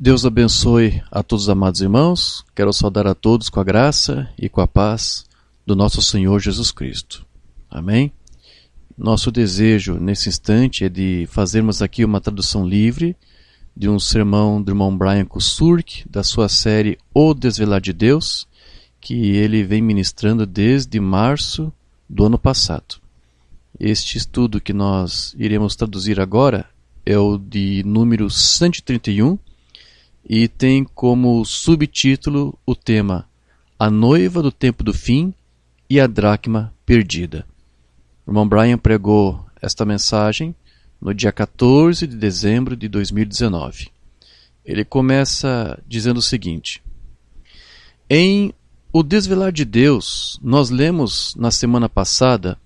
Deus abençoe a todos os amados irmãos. Quero saudar a todos com a graça e com a paz do nosso Senhor Jesus Cristo. Amém? Nosso desejo nesse instante é de fazermos aqui uma tradução livre de um sermão do irmão Brian Kusurk, da sua série O Desvelar de Deus, que ele vem ministrando desde março do ano passado. Este estudo que nós iremos traduzir agora é o de número 131 e tem como subtítulo o tema A Noiva do Tempo do Fim e a Dracma Perdida. O irmão Brian pregou esta mensagem no dia 14 de dezembro de 2019. Ele começa dizendo o seguinte: em O Desvelar de Deus, nós lemos na semana passada,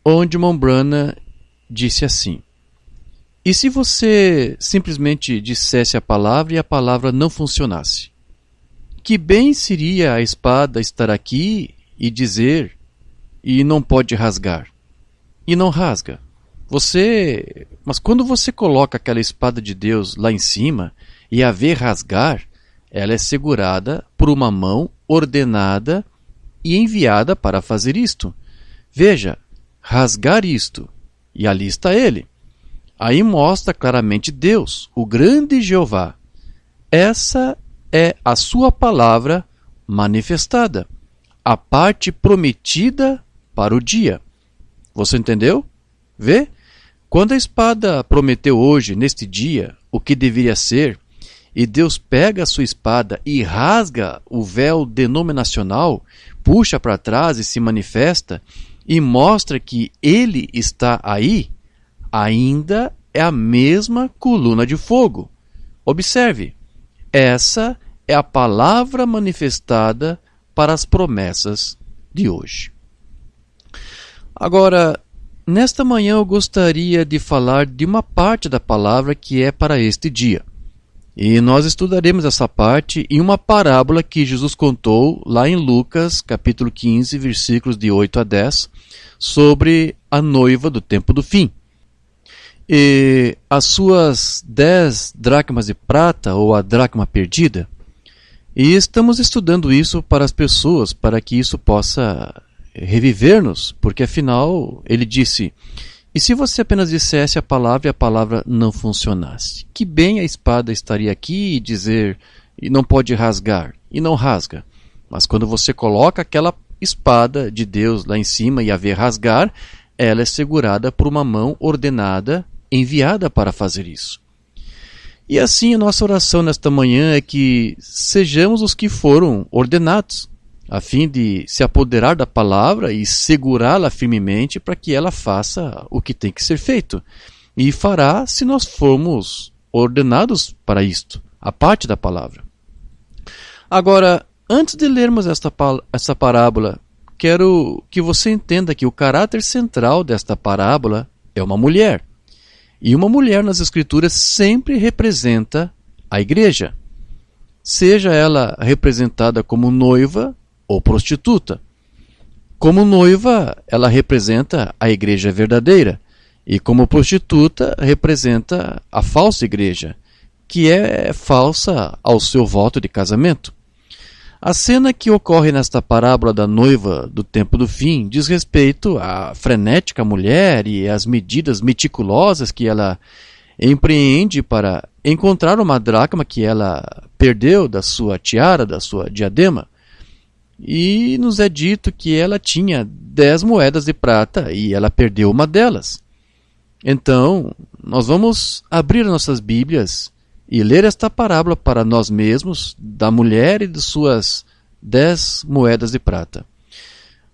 onde o irmão Branham disse assim: e se você simplesmente dissesse a palavra e a palavra não funcionasse? Que bem seria a espada estar aqui e dizer, e não pode rasgar, e não rasga. Mas quando você coloca aquela espada de Deus lá em cima e a vê rasgar, ela é segurada por uma mão ordenada e enviada para fazer isto. Veja, rasgar isto, e ali está ele. Aí mostra claramente Deus, o grande Jeová. Essa é a sua palavra manifestada, a parte prometida para o dia. Você entendeu? Vê? Quando a espada prometeu hoje, neste dia, o que deveria ser, e Deus pega a sua espada e rasga o véu denominacional, puxa para trás e se manifesta, e mostra que ele está aí, ainda é a mesma coluna de fogo. Observe, essa é a palavra manifestada para as promessas de hoje. Agora, nesta manhã eu gostaria de falar de uma parte da palavra que é para este dia. E nós estudaremos essa parte em uma parábola que Jesus contou lá em Lucas, capítulo 15, versículos de 8 a 10, sobre a noiva do tempo do fim. E as suas 10 dracmas de prata, ou a dracma perdida. E estamos estudando isso para as pessoas, para que isso possa reviver-nos, porque afinal ele disse: e se você apenas dissesse a palavra e a palavra não funcionasse? Que bem a espada estaria aqui e dizer, e não pode rasgar, e não rasga. Mas quando você coloca aquela espada de Deus lá em cima e a vê rasgar, ela é segurada por uma mão ordenada, enviada para fazer isso. E assim a nossa oração nesta manhã é que sejamos os que foram ordenados, a fim de se apoderar da palavra e segurá-la firmemente para que ela faça o que tem que ser feito. E fará se nós formos ordenados para isto, a parte da palavra. Agora, antes de lermos esta parábola, quero que você entenda que o caráter central desta parábola é uma mulher. E uma mulher nas Escrituras sempre representa a igreja, seja ela representada como noiva ou prostituta. Como noiva, ela representa a igreja verdadeira, e como prostituta, representa a falsa igreja, que é falsa ao seu voto de casamento. A cena que ocorre nesta parábola da noiva do tempo do fim diz respeito à frenética mulher e às medidas meticulosas que ela empreende para encontrar uma dracma que ela perdeu da sua tiara, da sua diadema. E nos é dito que ela tinha 10 moedas de prata e ela perdeu uma delas. Então, nós vamos abrir nossas Bíblias e ler esta parábola para nós mesmos, da mulher e de suas 10 moedas de prata.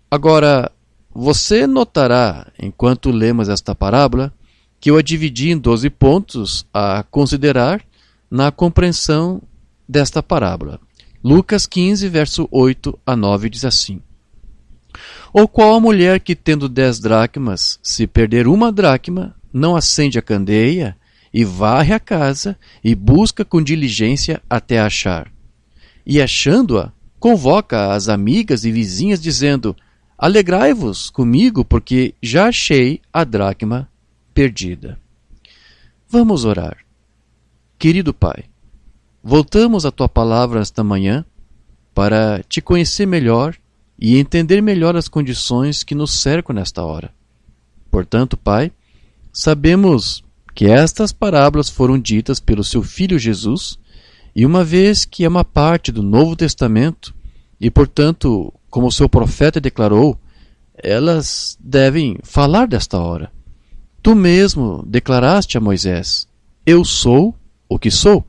Agora, você notará, enquanto lemos esta parábola, que eu a dividi em 12 pontos a considerar na compreensão desta parábola. Lucas 15, verso 8 a 9 diz assim: ou qual a mulher que, tendo 10 dracmas, se perder uma dracma, não acende a candeia e varre a casa e busca com diligência até achar? E achando-a, convoca as amigas e vizinhas, dizendo: alegrai-vos comigo, porque já achei a dracma perdida. Vamos orar. Querido Pai, voltamos à tua palavra esta manhã para te conhecer melhor e entender melhor as condições que nos cercam nesta hora. Portanto, Pai, sabemos que estas parábolas foram ditas pelo seu Filho Jesus, e uma vez que é uma parte do Novo Testamento, e portanto, como o seu profeta declarou, elas devem falar desta hora. Tu mesmo declaraste a Moisés: eu sou o que sou.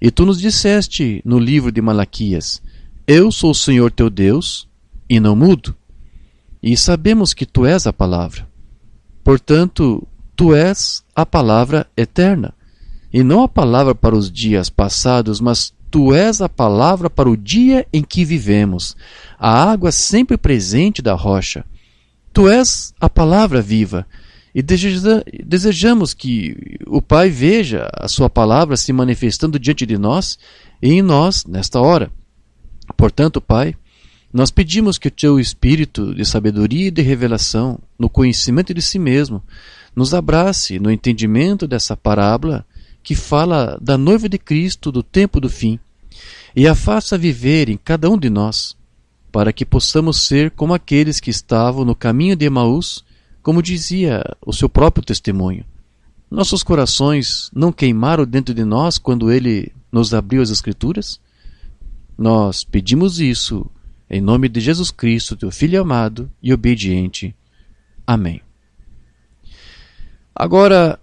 E tu nos disseste no livro de Malaquias: eu sou o Senhor teu Deus e não mudo. E sabemos que tu és a palavra. Portanto, tu és a palavra eterna, e não a palavra para os dias passados, mas tu és a palavra para o dia em que vivemos, a água sempre presente da rocha. Tu és a palavra viva, e desejamos que o Pai veja a sua palavra se manifestando diante de nós e em nós nesta hora. Portanto, Pai, nós pedimos que o teu espírito de sabedoria e de revelação, no conhecimento de si mesmo, nos abrace no entendimento dessa parábola que fala da noiva de Cristo do tempo do fim, e a faça viver em cada um de nós, para que possamos ser como aqueles que estavam no caminho de Emaús, como dizia o seu próprio testemunho. Nossos corações não queimaram dentro de nós quando ele nos abriu as Escrituras? Nós pedimos isso em nome de Jesus Cristo, teu Filho amado e obediente. Amém. Agora,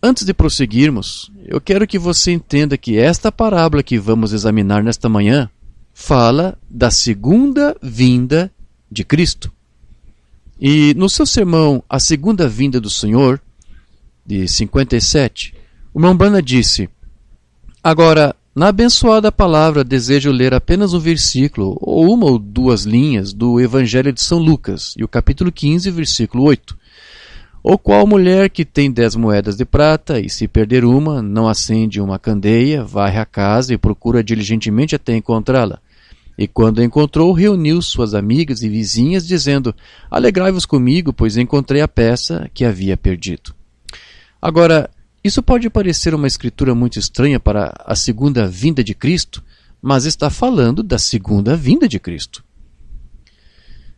antes de prosseguirmos, eu quero que você entenda que esta parábola que vamos examinar nesta manhã fala da segunda vinda de Cristo. E no seu sermão A Segunda Vinda do Senhor, de 57, o irmão Branham disse: agora, na abençoada palavra, desejo ler apenas um versículo, ou uma ou duas linhas, do Evangelho de São Lucas, e o capítulo 15, versículo 8. O qual mulher que tem 10 moedas de prata, e se perder uma, não acende uma candeia, varre a casa e procura diligentemente até encontrá-la. E quando a encontrou, reuniu suas amigas e vizinhas, dizendo: alegrai-vos comigo, pois encontrei a peça que havia perdido. Agora, isso pode parecer uma escritura muito estranha para a segunda vinda de Cristo, mas está falando da segunda vinda de Cristo.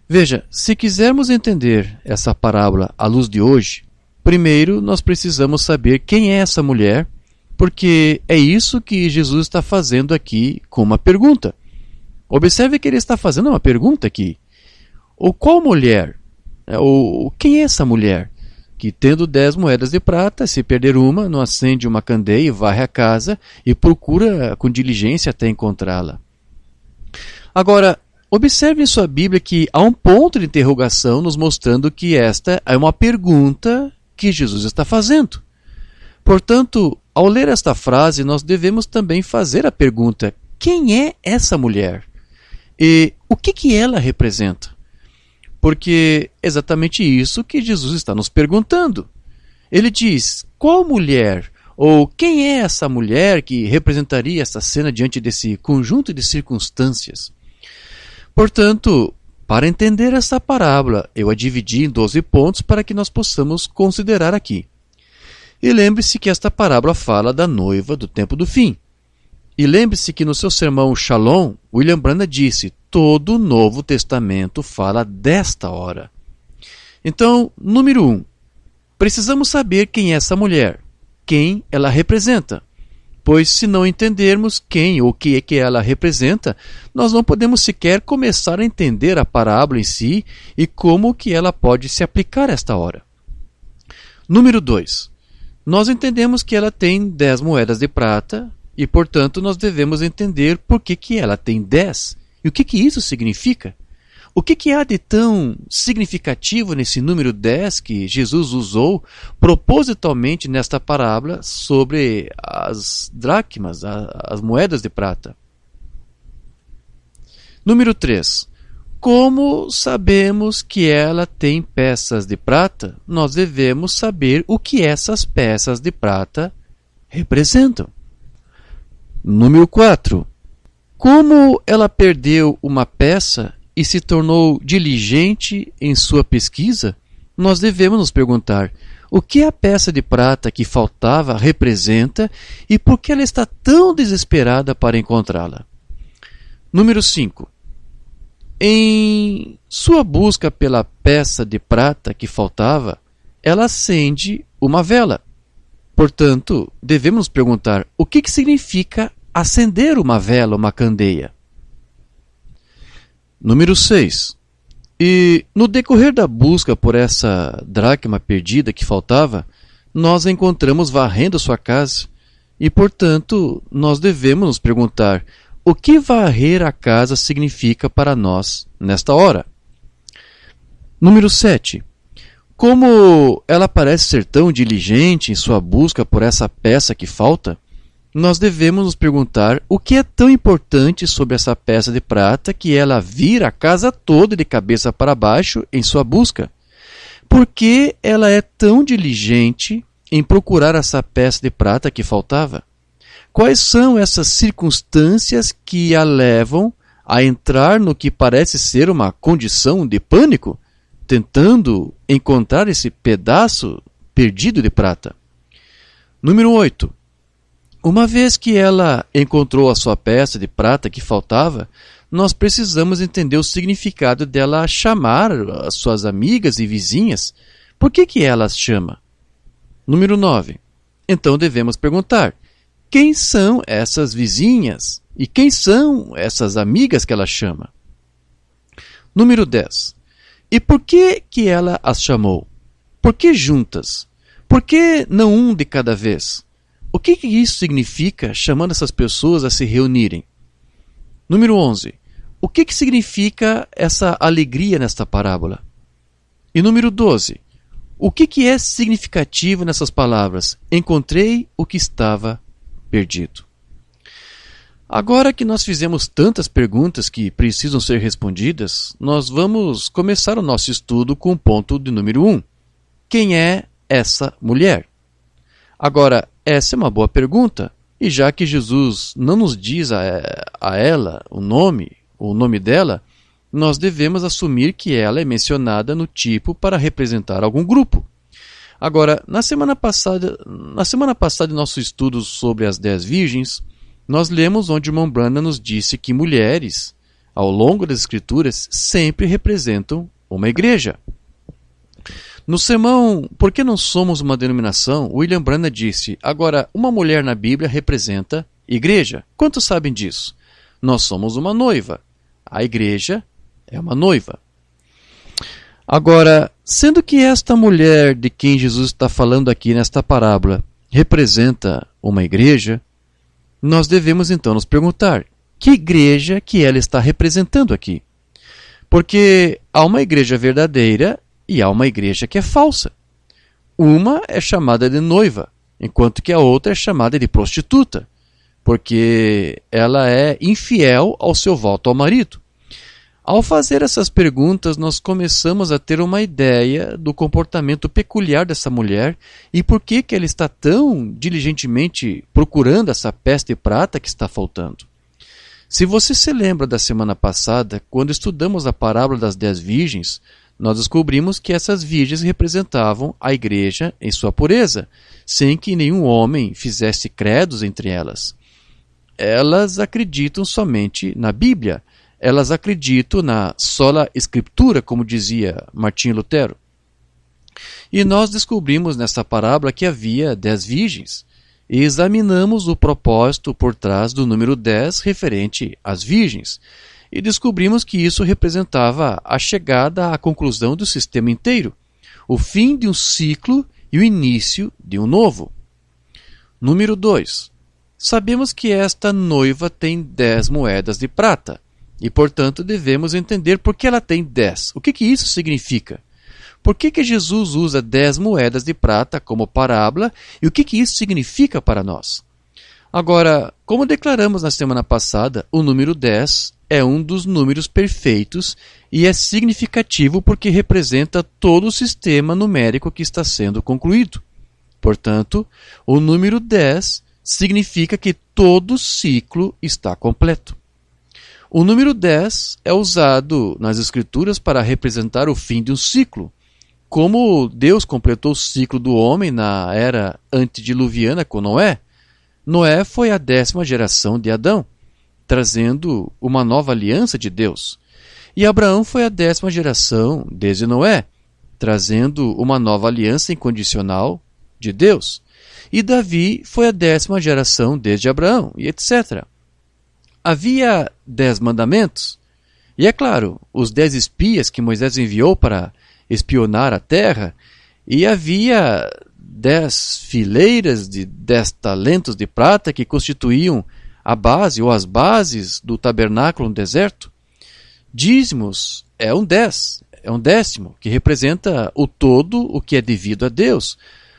Veja, se quisermos entender essa parábola à luz de hoje, primeiro nós precisamos saber quem é essa mulher, porque é isso que Jesus está fazendo aqui com uma pergunta. Observe que ele está fazendo uma pergunta aqui. Ou qual mulher? Ou quem é essa mulher? Que tendo 10 moedas de prata, se perder uma, não acende uma candeia, varre a casa e procura com diligência até encontrá-la. Agora, observe em sua Bíblia que há um ponto de interrogação nos mostrando que esta é uma pergunta que Jesus está fazendo. Portanto, ao ler esta frase, nós devemos também fazer a pergunta: quem é essa mulher? E o que ela representa? Porque é exatamente isso que Jesus está nos perguntando. Ele diz: qual mulher, ou quem é essa mulher que representaria essa cena diante desse conjunto de circunstâncias? Portanto, para entender essa parábola, eu a dividi em 12 pontos para que nós possamos considerar aqui. E lembre-se que esta parábola fala da noiva do tempo do fim. E lembre-se que no seu sermão Shalom, William Branham disse: todo o Novo Testamento fala desta hora. Então, número 1, precisamos saber quem é essa mulher, quem ela representa. Pois se não entendermos quem ou o que é que ela representa, nós não podemos sequer começar a entender a parábola em si e como que ela pode se aplicar a esta hora. Número 2, nós entendemos que ela tem 10 moedas de prata, e, portanto, nós devemos entender por que ela tem 10 e o que isso significa. O que há de tão significativo nesse número 10 que Jesus usou propositalmente nesta parábola sobre as dracmas, as moedas de prata? Número 3. Como sabemos que ela tem peças de prata, nós devemos saber o que essas peças de prata representam. Número 4. Como ela perdeu uma peça e se tornou diligente em sua pesquisa, nós devemos nos perguntar: o que a peça de prata que faltava representa e por que ela está tão desesperada para encontrá-la. Número 5. Em sua busca pela peça de prata que faltava, ela acende uma vela. Portanto, devemos nos perguntar o que significa acender uma vela, uma candeia. Número 6. E no decorrer da busca por essa dracma perdida que faltava, nós a encontramos varrendo sua casa e, portanto, nós devemos nos perguntar o que varrer a casa significa para nós nesta hora. Número 7. Como ela parece ser tão diligente em sua busca por essa peça que falta, nós devemos nos perguntar o que é tão importante sobre essa peça de prata que ela vira a casa toda de cabeça para baixo em sua busca. Por que ela é tão diligente em procurar essa peça de prata que faltava? Quais são essas circunstâncias que a levam a entrar no que parece ser uma condição de pânico, tentando encontrar esse pedaço perdido de prata? Número 8. Uma vez que ela encontrou a sua peça de prata que faltava, nós precisamos entender o significado dela chamar as suas amigas e vizinhas. Por que ela as chama? Número 9. Então devemos perguntar: quem são essas vizinhas? E quem são essas amigas que ela chama? Número 10. E por que ela as chamou? Por que juntas? Por que não um de cada vez? O que isso significa chamando essas pessoas a se reunirem? Número 11. O que significa essa alegria nesta parábola? E número 12. O que é significativo nessas palavras? Encontrei o que estava perdido. Agora que nós fizemos tantas perguntas que precisam ser respondidas, nós vamos começar o nosso estudo com o ponto de número 1. Quem é essa mulher? Agora, essa é uma boa pergunta, e já que Jesus não nos diz a ela o nome dela, nós devemos assumir que ela é mencionada no tipo para representar algum grupo. Agora, na semana passada em nosso estudo sobre as 10 virgens, nós lemos onde o irmão Branham nos disse que mulheres, ao longo das Escrituras, sempre representam uma igreja. No sermão Por que não somos uma denominação, William Branham disse: agora, uma mulher na Bíblia representa igreja. Quantos sabem disso? Nós somos uma noiva. A igreja é uma noiva. Agora, sendo que esta mulher de quem Jesus está falando aqui nesta parábola representa uma igreja, nós devemos então nos perguntar: que igreja que ela está representando aqui? Porque há uma igreja verdadeira e há uma igreja que é falsa. Uma é chamada de noiva, enquanto que a outra é chamada de prostituta, porque ela é infiel ao seu voto ao marido. Ao fazer essas perguntas, nós começamos a ter uma ideia do comportamento peculiar dessa mulher e por que ela está tão diligentemente procurando essa peça de prata que está faltando. Se você se lembra da semana passada, quando estudamos a parábola das 10 virgens, nós descobrimos que essas virgens representavam a igreja em sua pureza, sem que nenhum homem fizesse credos entre elas. Elas acreditam somente na Bíblia. Elas acreditam na sola escritura, como dizia Martinho Lutero. E nós descobrimos nessa parábola que havia 10 virgens. E examinamos o propósito por trás do número 10 referente às virgens. E descobrimos que isso representava a chegada à conclusão do sistema inteiro, o fim de um ciclo e o início de um novo. Número 2. Sabemos que esta noiva tem 10 moedas de prata. E, portanto, devemos entender por que ela tem 10. O que isso significa? Por que Jesus usa 10 moedas de prata como parábola e o que isso significa para nós? Agora, como declaramos na semana passada, o número 10 é um dos números perfeitos e é significativo porque representa todo o sistema numérico que está sendo concluído. Portanto, o número 10 significa que todo o ciclo está completo. O número 10 é usado nas Escrituras para representar o fim de um ciclo. como Deus completou o ciclo do homem na era antediluviana com Noé, Noé foi a 10ª geração de Adão, trazendo uma nova aliança de Deus. E Abraão foi a 10ª geração desde Noé, trazendo uma nova aliança incondicional de Deus. E Davi foi a 10ª geração desde Abraão, e etc. Havia 10 mandamentos, e é claro, os 10 espias que Moisés enviou para espionar a terra, e havia 10 fileiras de 10 talentos de prata que constituíam a base ou as bases do tabernáculo no deserto. Dízimos é um 10, é um décimo, que representa o todo o que é devido a Deus,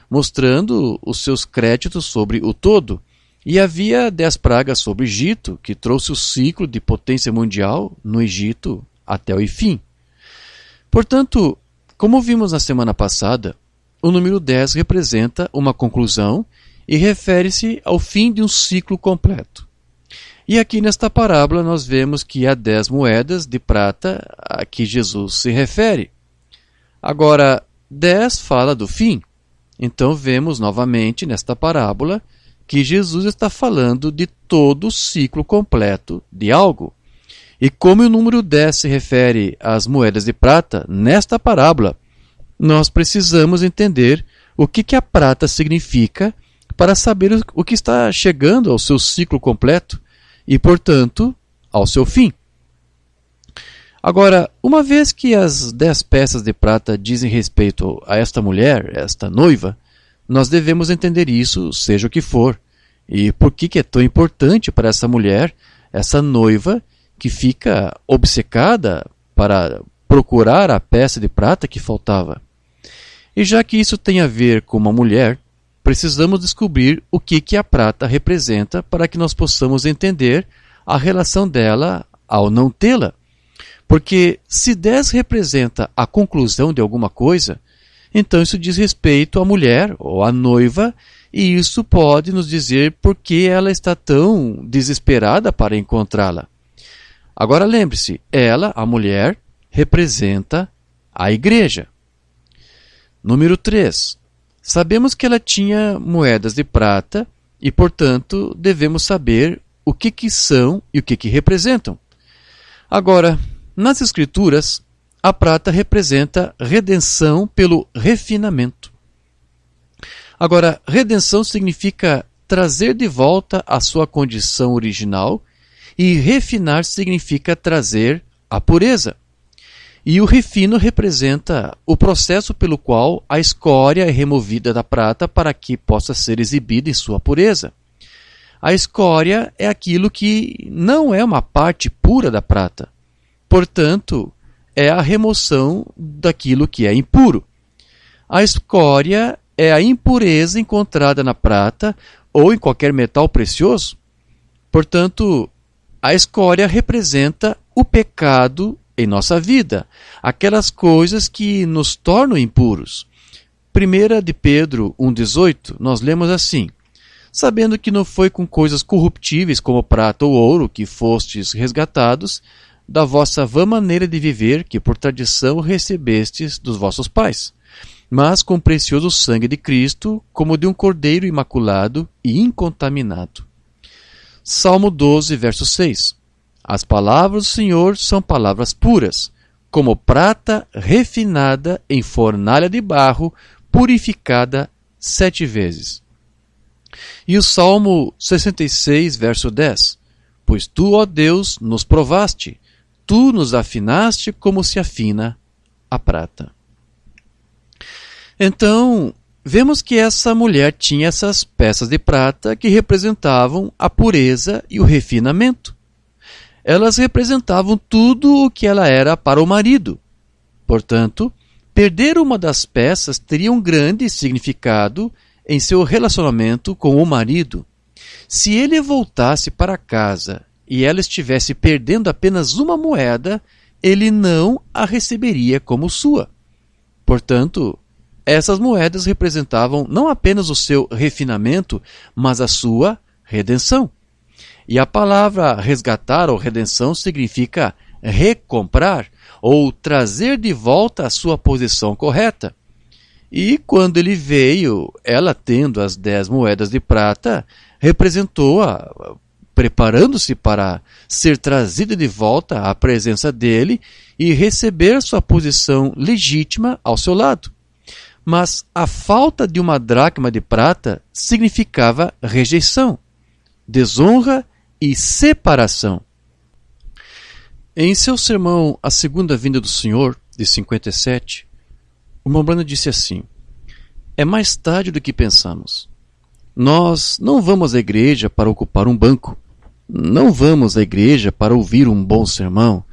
mostrando os seus créditos sobre o todo. E havia 10 pragas sobre o Egito, que trouxe o ciclo de potência mundial no Egito até o fim. Portanto, como vimos na semana passada, o número 10 representa uma conclusão e refere-se ao fim de um ciclo completo. E aqui nesta parábola nós vemos que há 10 moedas de prata a que Jesus se refere. Agora, 10 fala do fim. Então vemos novamente nesta parábola que Jesus está falando de todo o ciclo completo de algo. E como o número 10 se refere às moedas de prata, nesta parábola, nós precisamos entender o que a prata significa para saber o que está chegando ao seu ciclo completo e, portanto, ao seu fim. Agora, uma vez que as 10 peças de prata dizem respeito a esta mulher, esta noiva, nós devemos entender isso, seja o que for. E por que é tão importante para essa mulher, essa noiva, que fica obcecada para procurar a peça de prata que faltava? E já que isso tem a ver com uma mulher, precisamos descobrir o que a prata representa para que nós possamos entender a relação dela ao não tê-la. Porque se 10 representa a conclusão de alguma coisa, então isso diz respeito à mulher ou à noiva, e isso pode nos dizer por que ela está tão desesperada para encontrá-la. Agora lembre-se, ela, a mulher, representa a igreja. Número 3. Sabemos que ela tinha moedas de prata e, portanto, devemos saber o que são e o que representam. Agora, nas Escrituras, a prata representa redenção pelo refinamento. Agora, redenção significa trazer de volta a sua condição original e refinar significa trazer a pureza. E o refino representa o processo pelo qual a escória é removida da prata para que possa ser exibida em sua pureza. A escória é aquilo que não é uma parte pura da prata. Portanto, é a remoção daquilo que é impuro. A escória é a impureza encontrada na prata ou em qualquer metal precioso. Portanto, a escória representa o pecado em nossa vida, aquelas coisas que nos tornam impuros. 1 de Pedro 1,18, nós lemos assim: sabendo que não foi com coisas corruptíveis como prata ou ouro que fostes resgatados da vossa vã maneira de viver que por tradição recebestes dos vossos pais, mas com o precioso sangue de Cristo, como de um cordeiro imaculado e incontaminado. Salmo 12, verso 6. As palavras do Senhor são palavras puras, como prata refinada em fornalha de barro, purificada 7 vezes. E o Salmo 66, verso 10. Pois tu, ó Deus, nos provaste, tu nos afinaste como se afina a prata. Então, vemos que essa mulher tinha essas peças de prata que representavam a pureza e o refinamento. Elas representavam tudo o que ela era para o marido. Portanto, perder uma das peças teria um grande significado em seu relacionamento com o marido. Se ele voltasse para casa e ela estivesse perdendo apenas uma moeda, ele não a receberia como sua. Portanto, essas moedas representavam não apenas o seu refinamento, mas a sua redenção. E a palavra resgatar ou redenção significa recomprar ou trazer de volta a sua posição correta. E quando ele veio, ela tendo as 10 moedas de prata, representou-a, preparando-se para ser trazida de volta à presença dele e receber sua posição legítima ao seu lado. Mas a falta de uma dracma de prata significava rejeição, desonra e separação. Em seu sermão A Segunda Vinda do Senhor, de 57, o Mombrana disse assim: é mais tarde do que pensamos. Nós não vamos à igreja para ocupar um banco, não vamos à igreja para ouvir um bom sermão,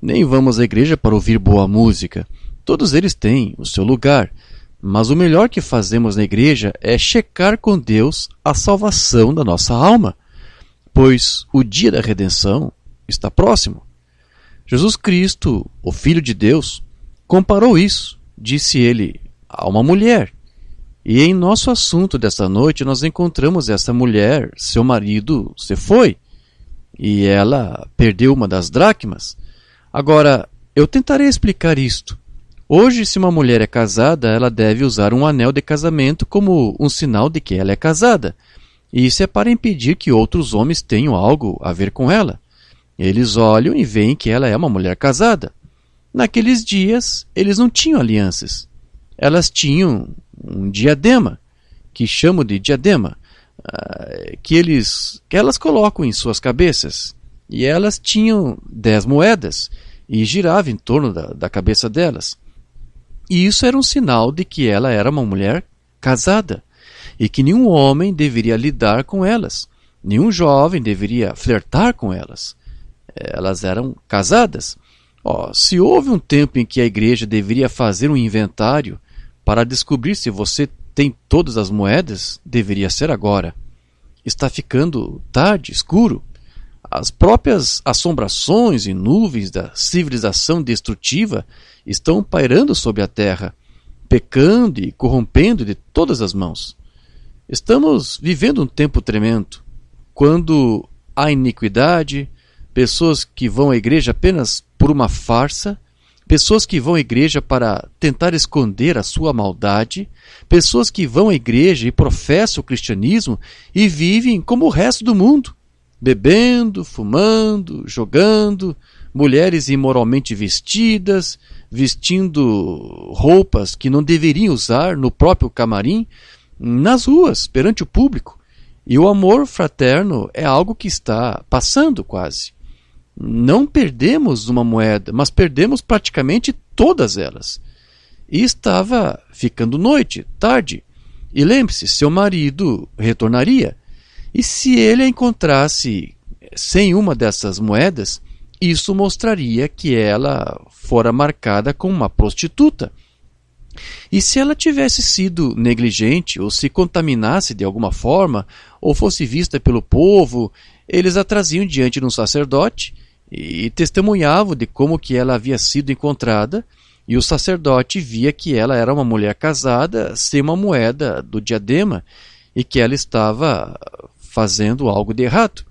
nem vamos à igreja para ouvir boa música. Todos eles têm o seu lugar, mas o melhor que fazemos na igreja é checar com Deus a salvação da nossa alma, pois o dia da redenção está próximo. Jesus Cristo, o Filho de Deus, comparou isso, disse ele, a uma mulher. E em nosso assunto desta noite nós encontramos essa mulher, seu marido se foi, e ela perdeu uma das dracmas. Agora, eu tentarei explicar isto. Hoje, se uma mulher é casada, ela deve usar um anel de casamento como um sinal de que ela é casada. E isso é para impedir que outros homens tenham algo a ver com ela. Eles olham e veem que ela é uma mulher casada. Naqueles dias, eles não tinham alianças. Elas tinham um diadema, que chamam de diadema, que elas colocam em suas cabeças. E elas tinham 10 moedas e girava em torno da cabeça delas. E isso era um sinal de que ela era uma mulher casada e que nenhum homem deveria lidar com elas, nenhum jovem deveria flertar com elas. Elas eram casadas. Se houve um tempo em que a igreja deveria fazer um inventário para descobrir se você tem todas as moedas, deveria ser agora. Está ficando tarde, escuro. As próprias assombrações e nuvens da civilização destrutiva estão pairando sobre a terra, pecando e corrompendo de todas as mãos. Estamos vivendo um tempo tremendo, quando há iniquidade, pessoas que vão à igreja apenas por uma farsa, pessoas que vão à igreja para tentar esconder a sua maldade, pessoas que vão à igreja e professam o cristianismo e vivem como o resto do mundo, bebendo, fumando, jogando, mulheres imoralmente vestidas, vestindo roupas que não deveriam usar no próprio camarim, nas ruas, perante o público. E o amor fraterno é algo que está passando quase. Não perdemos uma moeda, mas perdemos praticamente todas elas. E estava ficando noite, tarde. E lembre-se, seu marido retornaria. E se ele a encontrasse sem uma dessas moedas, isso mostraria que ela fora marcada como uma prostituta. E se ela tivesse sido negligente, ou se contaminasse de alguma forma, ou fosse vista pelo povo, eles a traziam diante de um sacerdote e testemunhavam de como que ela havia sido encontrada, e o sacerdote via que ela era uma mulher casada sem uma moeda do diadema e que ela estava fazendo algo de errado.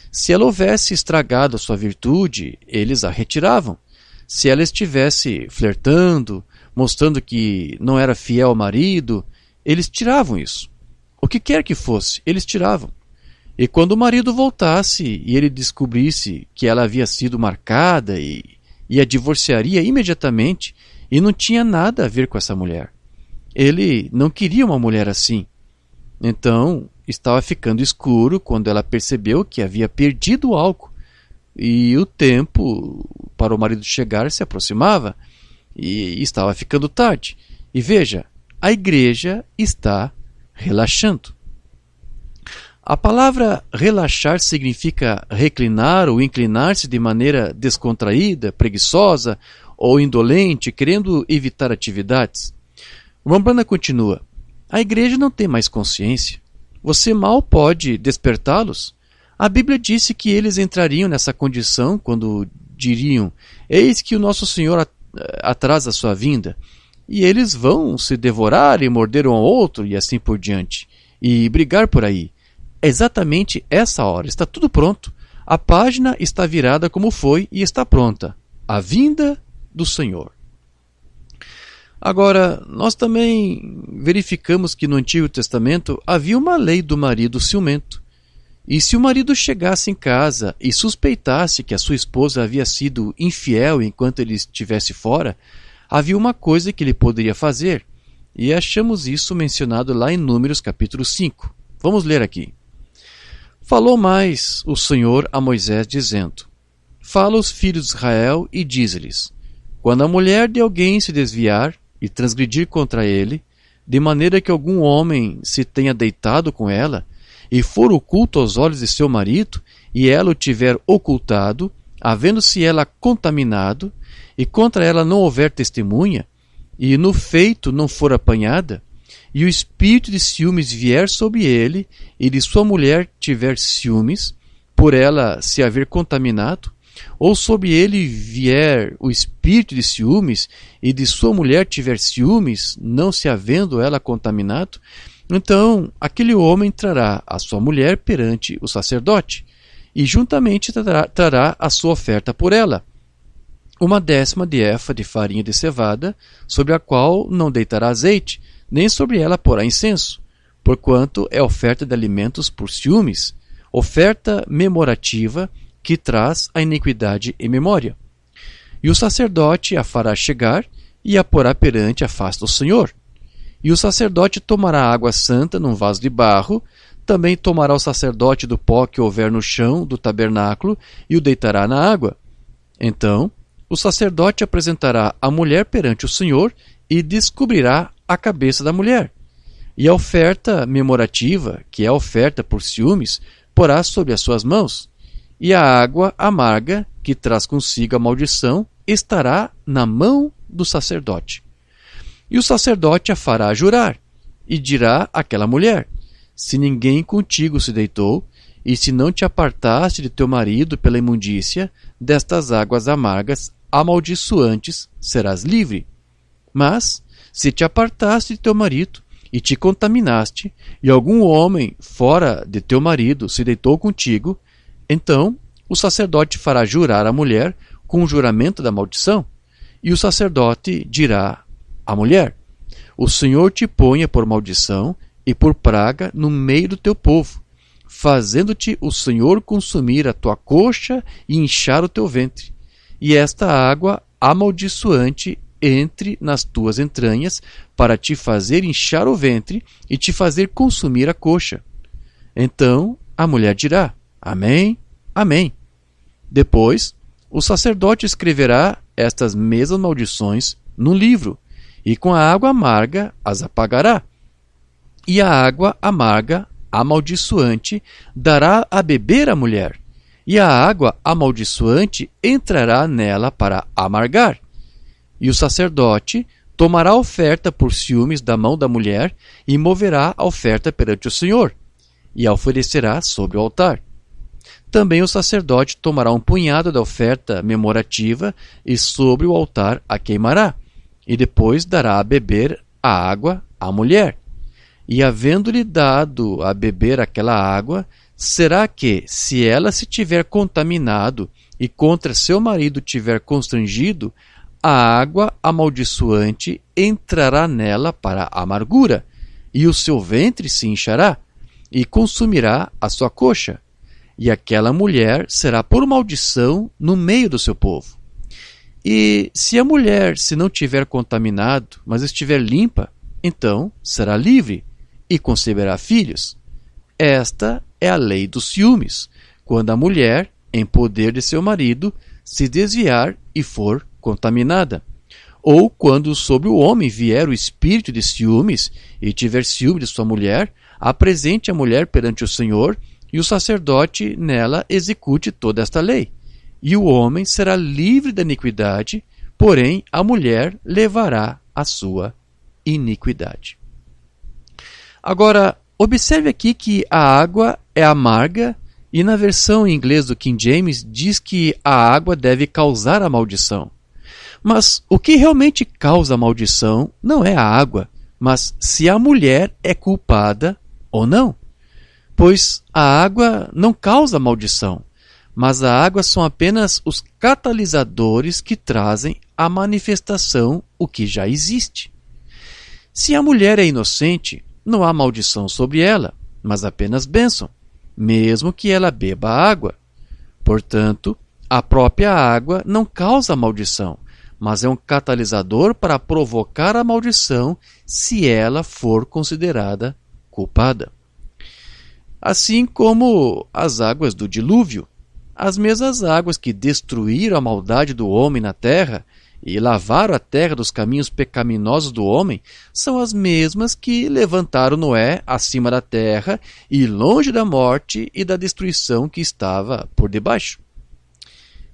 Se ela houvesse estragado a sua virtude, eles a retiravam. Se ela estivesse flertando, mostrando que não era fiel ao marido, eles tiravam isso. O que quer que fosse, eles tiravam. E quando o marido voltasse e ele descobrisse que ela havia sido marcada e a divorciaria imediatamente e não tinha nada a ver com essa mulher. Ele não queria uma mulher assim. Então, estava ficando escuro quando ela percebeu que havia perdido algo. E o tempo para o marido chegar se aproximava e estava ficando tarde. E veja, a igreja está relaxando. A palavra relaxar significa reclinar ou inclinar-se de maneira descontraída, preguiçosa ou indolente, querendo evitar atividades. O Mombrana continua: a igreja não tem mais consciência. Você mal pode despertá-los. A Bíblia disse que eles entrariam nessa condição quando diriam: eis que o nosso Senhor atrasa a sua vinda. E eles vão se devorar e morder um ao outro e assim por diante. E brigar por aí. É exatamente essa hora. Está tudo pronto. A página está virada como foi e está pronta. A vinda do Senhor. Agora, nós também verificamos que no Antigo Testamento havia uma lei do marido ciumento. E se o marido chegasse em casa e suspeitasse que a sua esposa havia sido infiel enquanto ele estivesse fora, havia uma coisa que ele poderia fazer. E achamos isso mencionado lá em Números capítulo 5. Vamos ler aqui. Falou mais o Senhor a Moisés, dizendo: Fala aos filhos de Israel e diz-lhes: Quando a mulher de alguém se desviar e transgredir contra ele, de maneira que algum homem se tenha deitado com ela, e for oculto aos olhos de seu marido, e ela o tiver ocultado, havendo-se ela contaminado, e contra ela não houver testemunha, e no feito não for apanhada, e o espírito de ciúmes vier sobre ele, e de sua mulher tiver ciúmes, por ela se haver contaminado, ou sobre ele vier o espírito de ciúmes, e de sua mulher tiver ciúmes, não se havendo ela contaminado, então aquele homem trará a sua mulher perante o sacerdote, e juntamente trará a sua oferta por ela, 1/10 de efa de farinha de cevada, sobre a qual não deitará azeite, nem sobre ela porá incenso, porquanto é oferta de alimentos por ciúmes, oferta memorativa que traz a iniquidade em memória. E o sacerdote a fará chegar e a porá perante a face do Senhor. E o sacerdote tomará água santa num vaso de barro, também tomará o sacerdote do pó que houver no chão do tabernáculo e o deitará na água. Então, o sacerdote apresentará a mulher perante o Senhor e descobrirá a cabeça da mulher. E a oferta memorativa, que é a oferta por ciúmes, porá sobre as suas mãos. E a água amarga, que traz consigo a maldição, estará na mão do sacerdote. E o sacerdote a fará jurar, e dirá àquela mulher: Se ninguém contigo se deitou, e se não te apartaste de teu marido pela imundícia, destas águas amargas, amaldiçoantes, serás livre. Mas, se te apartaste de teu marido, e te contaminaste, e algum homem fora de teu marido se deitou contigo, então o sacerdote fará jurar a mulher com o juramento da maldição, e o sacerdote dirá à mulher: O Senhor te ponha por maldição e por praga no meio do teu povo, fazendo-te o Senhor consumir a tua coxa e inchar o teu ventre, e esta água amaldiçoante entre nas tuas entranhas, para te fazer inchar o ventre e te fazer consumir a coxa. Então a mulher dirá: Amém, amém. Depois, o sacerdote escreverá estas mesmas maldições num livro, e com a água amarga as apagará. E a água amarga, amaldiçoante, dará a beber à mulher, e a água amaldiçoante entrará nela para amargar. E o sacerdote tomará a oferta por ciúmes da mão da mulher e moverá a oferta perante o Senhor, e a oferecerá sobre o altar. Também o sacerdote tomará um punhado da oferta memorativa e sobre o altar a queimará, e depois dará a beber a água à mulher. E havendo-lhe dado a beber aquela água, será que, se ela se tiver contaminado e contra seu marido tiver constrangido, a água amaldiçoante entrará nela para a amargura, e o seu ventre se inchará, e consumirá a sua coxa, e aquela mulher será por maldição no meio do seu povo. E se a mulher se não tiver contaminado, mas estiver limpa, então será livre, e conceberá filhos. Esta é a lei dos ciúmes, quando a mulher, em poder de seu marido, se desviar e for contaminada. Ou quando sobre o homem vier o espírito de ciúmes, e tiver ciúme de sua mulher, apresente a mulher perante o Senhor, e o sacerdote nela execute toda esta lei. E o homem será livre da iniquidade, porém a mulher levará a sua iniquidade. Agora, observe aqui que a água é amarga, e na versão em inglês do King James diz que a água deve causar a maldição. Mas o que realmente causa a maldição não é a água, mas se a mulher é culpada ou não. Pois a água não causa maldição, mas a água são apenas os catalisadores que trazem a manifestação o que já existe. Se a mulher é inocente, não há maldição sobre ela, mas apenas bênção, mesmo que ela beba água. Portanto, a própria água não causa maldição, mas é um catalisador para provocar a maldição se ela for considerada culpada. Assim como as águas do dilúvio, as mesmas águas que destruíram a maldade do homem na terra e lavaram a terra dos caminhos pecaminosos do homem, são as mesmas que levantaram Noé acima da terra e longe da morte e da destruição que estava por debaixo.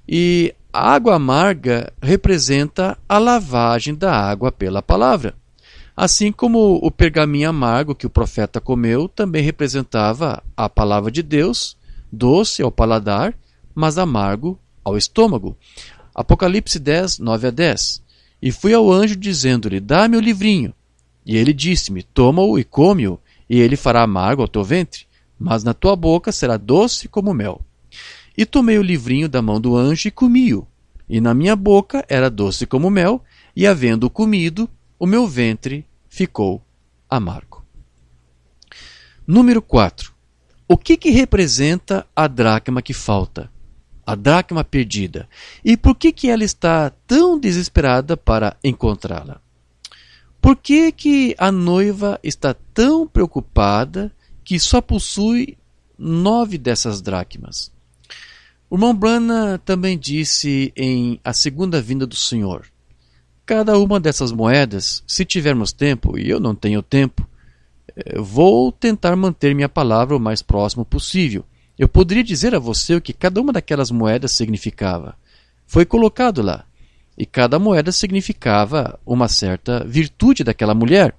E a água amarga representa a lavagem da água pela palavra. Assim como o pergaminho amargo que o profeta comeu também representava a palavra de Deus, doce ao paladar, mas amargo ao estômago. Apocalipse 10, 9 a 10. E fui ao anjo dizendo-lhe, dá-me o livrinho. E ele disse-me, toma-o e come-o, e ele fará amargo ao teu ventre, mas na tua boca será doce como mel. E tomei o livrinho da mão do anjo e comi-o. E na minha boca era doce como mel, e havendo-o comido, o meu ventre ficou amargo. Número 4. O que representa a dracma que falta? A dracma perdida. E por que ela está tão desesperada para encontrá-la? Por que a noiva está tão preocupada que só possui 9 dessas dracmas? O irmão Branham também disse em A Segunda Vinda do Senhor, cada uma dessas moedas, se tivermos tempo, e eu não tenho tempo, vou tentar manter minha palavra o mais próximo possível. Eu poderia dizer a você o que cada uma daquelas moedas significava. Foi colocado lá. E cada moeda significava uma certa virtude daquela mulher.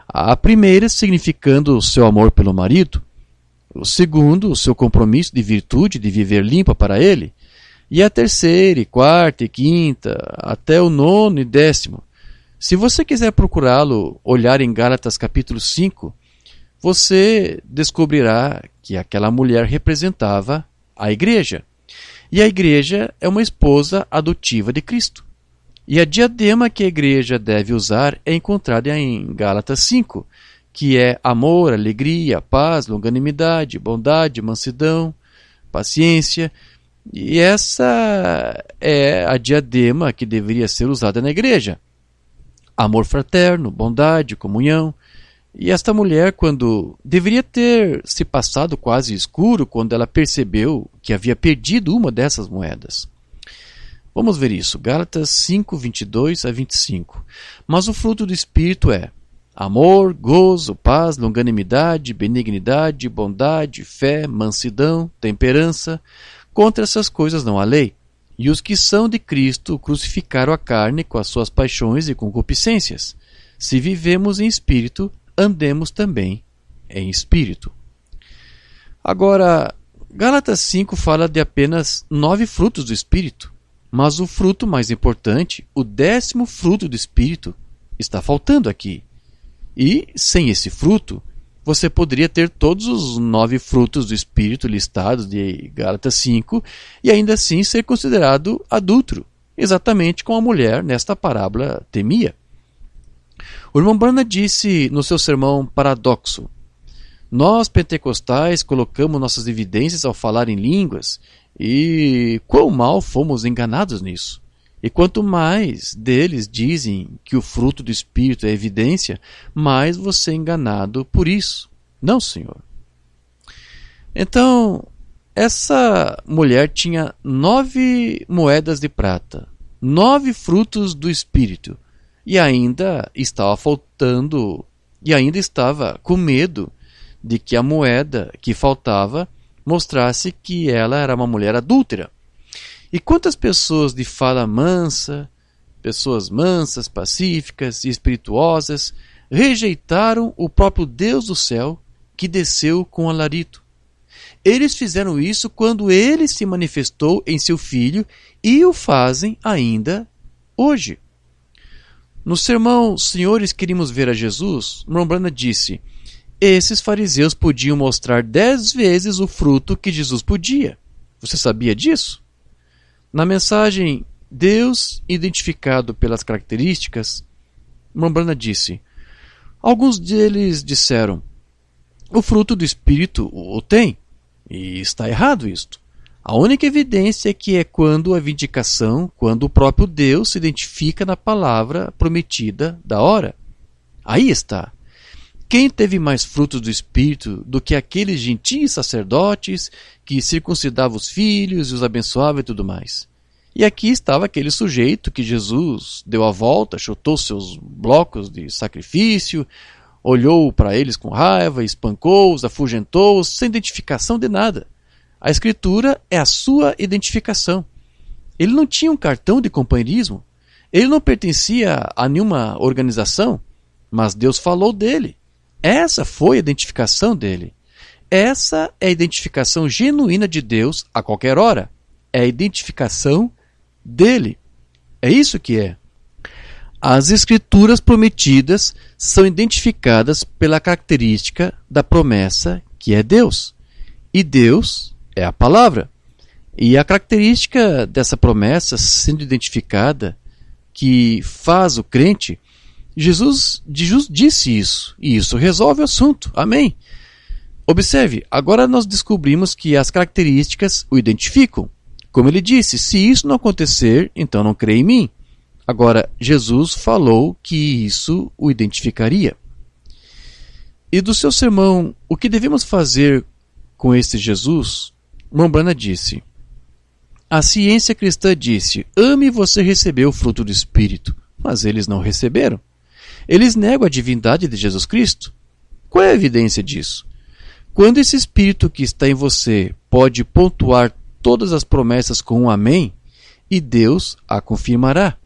A primeira significando o seu amor pelo marido. O segundo, o seu compromisso de virtude de viver limpa para ele. E a terceira, e quarta, e quinta, até o 9º e 10º. Se você quiser procurá-lo, olhar em Gálatas capítulo 5, você descobrirá que aquela mulher representava a igreja. E a igreja é uma esposa adotiva de Cristo. E a diadema que a igreja deve usar é encontrada em Gálatas 5, que é amor, alegria, paz, longanimidade, bondade, mansidão, paciência. E essa é a diadema que deveria ser usada na igreja. Amor fraterno, bondade, comunhão. E esta mulher, quando deveria ter se passado quase escuro, quando ela percebeu que havia perdido uma dessas moedas. Vamos ver isso. Gálatas 5, 22 a 25. Mas o fruto do Espírito é amor, gozo, paz, longanimidade, benignidade, bondade, fé, mansidão, temperança. Contra essas coisas não há lei. E os que são de Cristo crucificaram a carne com as suas paixões e concupiscências. Se vivemos em espírito, andemos também em espírito. Agora, Gálatas 5 fala de apenas 9 frutos do Espírito, mas o fruto mais importante, o 10º fruto do Espírito, está faltando aqui. E, sem esse fruto, você poderia ter todos os 9 frutos do Espírito listados de Gálatas 5 e ainda assim ser considerado adúltero, exatamente como a mulher nesta parábola temia. O irmão Branham disse no seu sermão Paradoxo: nós pentecostais colocamos nossas evidências ao falar em línguas e quão mal fomos enganados nisso. E quanto mais deles dizem que o fruto do Espírito é evidência, mais você é enganado por isso. Não, senhor. Então, essa mulher tinha 9 moedas de prata, 9 frutos do Espírito, e ainda estava faltando, e ainda estava com medo de que a moeda que faltava mostrasse que ela era uma mulher adúltera. E quantas pessoas de fala mansa, pessoas mansas, pacíficas e espirituosas, rejeitaram o próprio Deus do céu que desceu com alarido. Eles fizeram isso quando ele se manifestou em seu Filho e o fazem ainda hoje. No sermão Senhores, queríamos ver a Jesus, Branham disse: esses fariseus podiam mostrar 10 vezes o fruto que Jesus podia. Você sabia disso? Na mensagem Deus, identificado pelas características, Mambrana disse, alguns deles disseram, o fruto do Espírito o tem, e está errado isto. A única evidência é que é quando a vindicação, quando o próprio Deus se identifica na palavra prometida da hora. Aí está. Quem teve mais frutos do Espírito do que aqueles gentis sacerdotes que circuncidavam os filhos e os abençoavam e tudo mais? E aqui estava aquele sujeito que Jesus deu a volta, chutou seus blocos de sacrifício, olhou para eles com raiva, espancou-os, afugentou-os, sem identificação de nada. A Escritura é a sua identificação. Ele não tinha um cartão de companheirismo, ele não pertencia a nenhuma organização, mas Deus falou dele. Essa foi a identificação dele. Essa é a identificação genuína de Deus a qualquer hora. É a identificação dele. É isso que é. As Escrituras prometidas são identificadas pela característica da promessa que é Deus. E Deus é a palavra. E a característica dessa promessa sendo identificada, que faz o crente, Jesus disse isso, e isso resolve o assunto. Amém? Observe, agora nós descobrimos que as características o identificam. Como ele disse, se isso não acontecer, então não crê em mim. Agora, Jesus falou que isso o identificaria. E do seu sermão, o que devemos fazer com este Jesus? Mambrana disse, a ciência cristã disse, ame e você recebeu o fruto do Espírito, mas eles não receberam. Eles negam a divindade de Jesus Cristo. Qual é a evidência disso? Quando esse Espírito que está em você pode pontuar todas as promessas com um amém, e Deus a confirmará.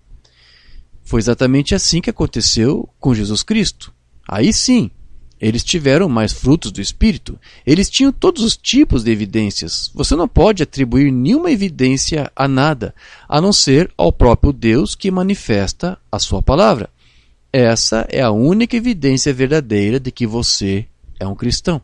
Foi exatamente assim que aconteceu com Jesus Cristo. Aí sim, eles tiveram mais frutos do Espírito. Eles tinham todos os tipos de evidências. Você não pode atribuir nenhuma evidência a nada, a não ser ao próprio Deus que manifesta a sua palavra. Essa é a única evidência verdadeira de que você é um cristão.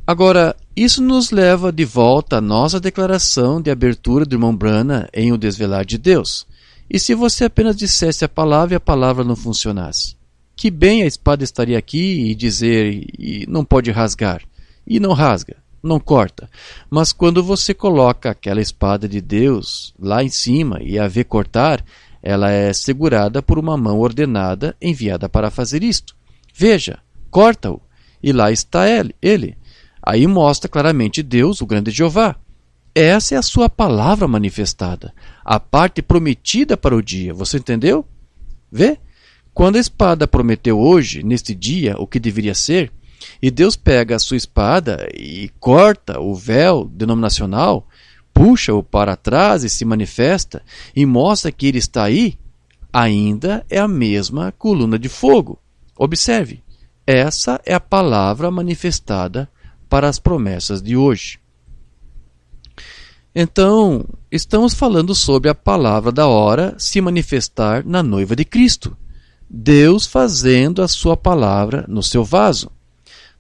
Agora, isso nos leva de volta à nossa declaração de abertura do irmão Brana em O Desvelar de Deus. E se você apenas dissesse a palavra e a palavra não funcionasse? Que bem a espada estaria aqui e dizer, e não pode rasgar. E não rasga, não corta. Mas quando você coloca aquela espada de Deus lá em cima e a vê cortar, ela é segurada por uma mão ordenada enviada para fazer isto. Veja, corta-o, e lá está ele. Aí mostra claramente Deus, o grande Jeová. Essa é a sua palavra manifestada, a parte prometida para o dia. Você entendeu? Vê? Quando a espada prometeu hoje, neste dia, o que deveria ser, e Deus pega a sua espada e corta o véu denominacional, puxa-o para trás e se manifesta, e mostra que ele está aí, ainda é a mesma coluna de fogo. Observe, essa é a palavra manifestada para as promessas de hoje. Então, estamos falando sobre a palavra da hora se manifestar na noiva de Cristo. Deus fazendo a sua palavra no seu vaso.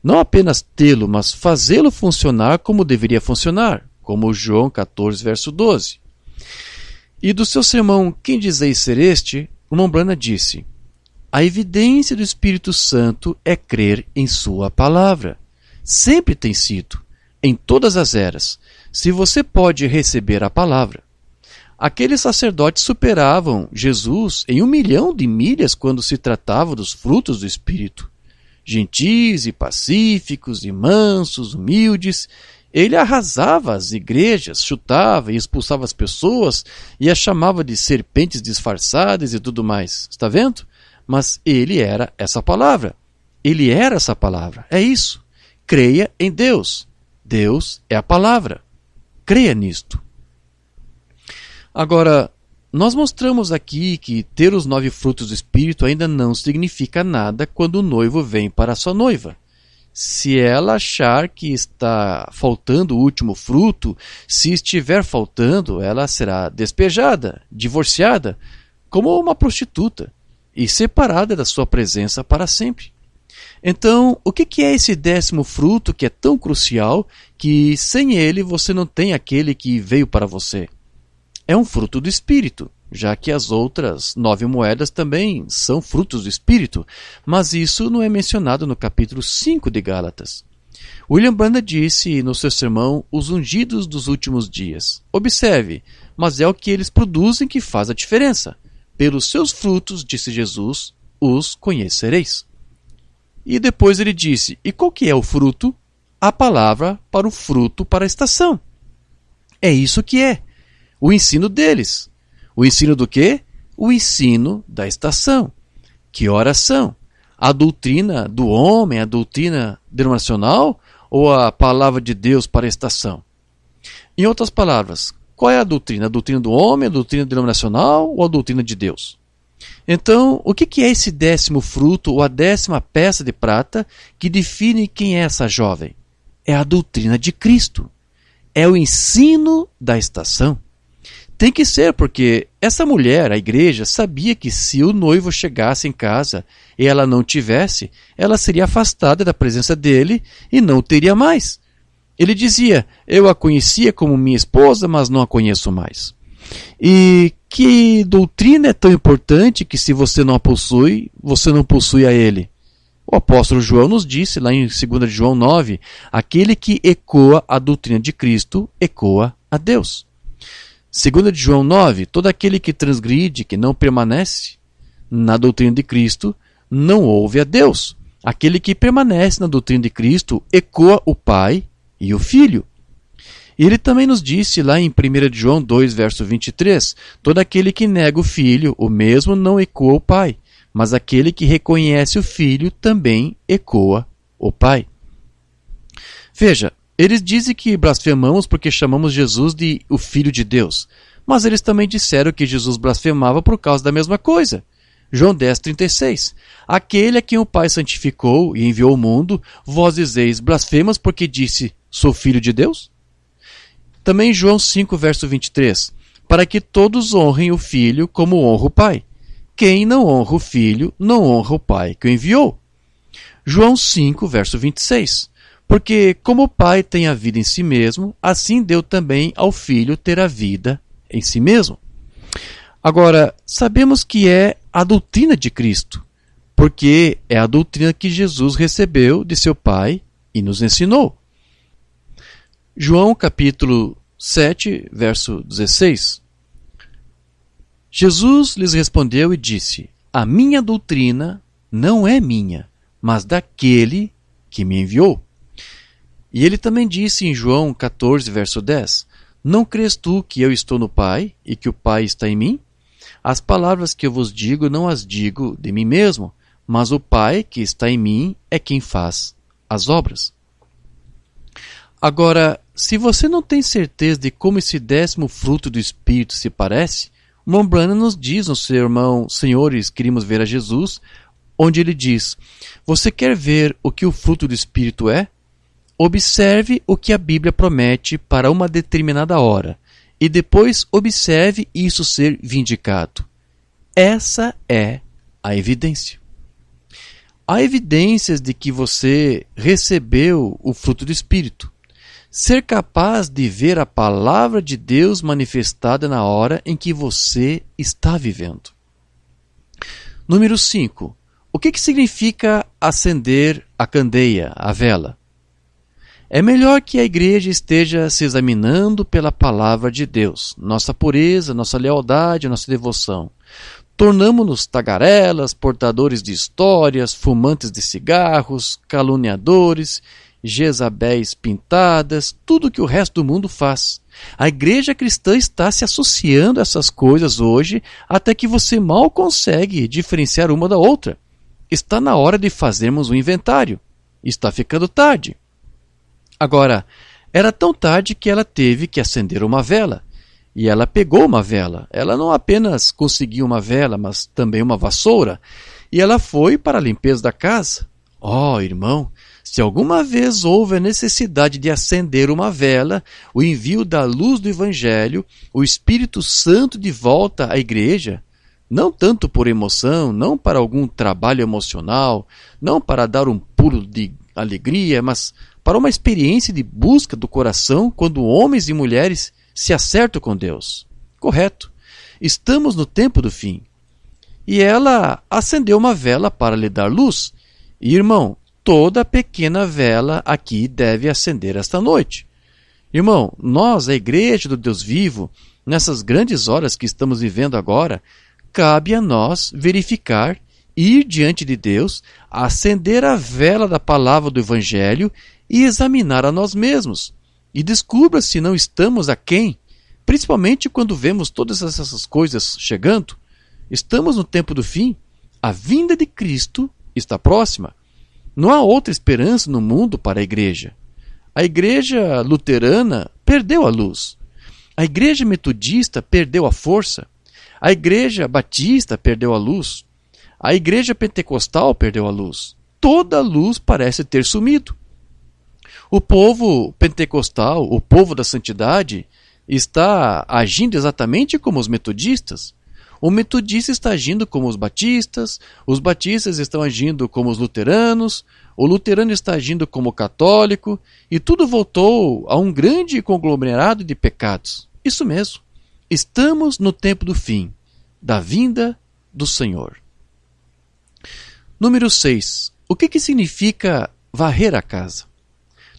Não apenas tê-lo, mas fazê-lo funcionar como deveria funcionar, como João 14, verso 12. E do seu sermão, quem dizeis ser este? O irmão Brana disse, a evidência do Espírito Santo é crer em sua palavra. Sempre tem sido, em todas as eras, se você pode receber a palavra. Aqueles sacerdotes superavam Jesus em 1 milhão de milhas quando se tratava dos frutos do Espírito. Gentis e pacíficos e mansos, humildes, ele arrasava as igrejas, chutava e expulsava as pessoas e as chamava de serpentes disfarçadas e tudo mais. Está vendo? Mas ele era essa palavra. Ele era essa palavra. É isso. Creia em Deus. Deus é a palavra. Creia nisto. Agora, nós mostramos aqui que ter os 9 frutos do Espírito ainda não significa nada quando o noivo vem para a sua noiva. Se ela achar que está faltando o último fruto, se estiver faltando, ela será despejada, divorciada, como uma prostituta, e separada da sua presença para sempre. Então, o que é esse 10º fruto que é tão crucial que sem ele você não tem aquele que veio para você? é um fruto do Espírito, já que as outras 9 moedas também são frutos do Espírito, mas isso não é mencionado no capítulo 5 de Gálatas. William Branham disse no seu sermão Os Ungidos dos Últimos Dias. Observe, mas é o que eles produzem que faz a diferença. Pelos seus frutos, disse Jesus, os conhecereis. E depois ele disse, e qual que é o fruto? A palavra para o fruto para a estação. É isso que é. O ensino deles. O ensino do quê? O ensino da estação. Que horas são? A doutrina do homem, a doutrina denominacional ou a palavra de Deus para a estação? Em outras palavras, qual é a doutrina? A doutrina do homem, a doutrina denominacional ou a doutrina de Deus? Então, o que é esse 10º fruto ou a 10ª peça de prata que define quem é essa jovem? É a doutrina de Cristo. É o ensino da estação. Tem que ser, porque essa mulher, a igreja, sabia que se o noivo chegasse em casa e ela não tivesse, ela seria afastada da presença dele e não o teria mais. Ele dizia, eu a conhecia como minha esposa, mas não a conheço mais. E que doutrina é tão importante que se você não a possui, você não possui a ele? O apóstolo João nos disse, lá em 2 João 9, aquele que ecoa a doutrina de Cristo, ecoa a Deus. 2 João 9, todo aquele que transgride, que não permanece na doutrina de Cristo, não ouve a Deus. Aquele que permanece na doutrina de Cristo, ecoa o Pai e o Filho. E ele também nos disse lá em 1 João 2, verso 23, todo aquele que nega o Filho, o mesmo não ecoa o Pai, mas aquele que reconhece o Filho também ecoa o Pai. Veja, eles dizem que blasfemamos porque chamamos Jesus de o Filho de Deus, mas eles também disseram que Jesus blasfemava por causa da mesma coisa. João 10, 36. Aquele a quem o Pai santificou e enviou ao mundo, vós dizeis, blasfemas porque disse, sou filho de Deus? Também João 5, verso 23. Para que todos honrem o Filho como honra o Pai. Quem não honra o Filho, não honra o Pai que o enviou. João 5, verso 26. Porque como o Pai tem a vida em si mesmo, assim deu também ao Filho ter a vida em si mesmo. Agora, sabemos que é a doutrina de Cristo, porque é a doutrina que Jesus recebeu de seu Pai e nos ensinou. João capítulo 7, verso 16. Jesus lhes respondeu e disse, a minha doutrina não é minha, mas daquele que me enviou. E ele também disse em João 14, verso 10, não crês tu que eu estou no Pai e que o Pai está em mim? As palavras que eu vos digo não as digo de mim mesmo, mas o Pai que está em mim é quem faz as obras. Agora, se você não tem certeza de como esse 10º fruto do Espírito se parece, William Branham nos diz no seu sermão Senhores, queríamos ver a Jesus, onde ele diz, você quer ver o que o fruto do Espírito é? Observe o que a Bíblia promete para uma determinada hora e depois observe isso ser vindicado. Essa é a evidência. Há evidências de que você recebeu o fruto do Espírito. Ser capaz de ver a palavra de Deus manifestada na hora em que você está vivendo. Número 5. O que significa acender a candeia, a vela? É melhor que a igreja esteja se examinando pela palavra de Deus, nossa pureza, nossa lealdade, nossa devoção. Tornamo-nos tagarelas, portadores de histórias, fumantes de cigarros, caluniadores, Jezabéis pintadas, tudo que o resto do mundo faz. A igreja cristã está se associando a essas coisas hoje até que você mal consegue diferenciar uma da outra. Está na hora de fazermos um inventário. Está ficando tarde. Agora, era tão tarde que ela teve que acender uma vela. E ela pegou uma vela. Ela não apenas conseguiu uma vela, mas também uma vassoura. E ela foi para a limpeza da casa. Oh, irmão, se alguma vez houve a necessidade de acender uma vela, o envio da luz do Evangelho, o Espírito Santo de volta à igreja, não tanto por emoção, não para algum trabalho emocional, não para dar um pulo de alegria, mas para uma experiência de busca do coração quando homens e mulheres se acertam com Deus, Correto. Estamos no tempo do fim. E ela acendeu uma vela para lhe dar luz. E, irmão, toda pequena vela aqui deve acender esta noite. Irmão, nós, a Igreja do Deus vivo, nessas grandes horas que estamos vivendo agora, cabe a nós verificar, ir diante de Deus, acender a vela da palavra do Evangelho e examinar a nós mesmos. E descubra se não estamos aquém, principalmente quando vemos todas essas coisas chegando. Estamos no tempo do fim. A vinda de Cristo está próxima. Não há outra esperança no mundo para a igreja. A igreja luterana perdeu a luz. A igreja metodista perdeu a força. A igreja batista perdeu a luz. A igreja pentecostal perdeu a luz. Toda a luz parece ter sumido. O povo pentecostal, o povo da santidade, está agindo exatamente como os metodistas. O metodista está agindo como os batistas estão agindo como os luteranos, o luterano está agindo como o católico, e tudo voltou a um grande conglomerado de pecados. Isso mesmo. Estamos no tempo do fim, da vinda do Senhor. Número 6. O que significa varrer a casa?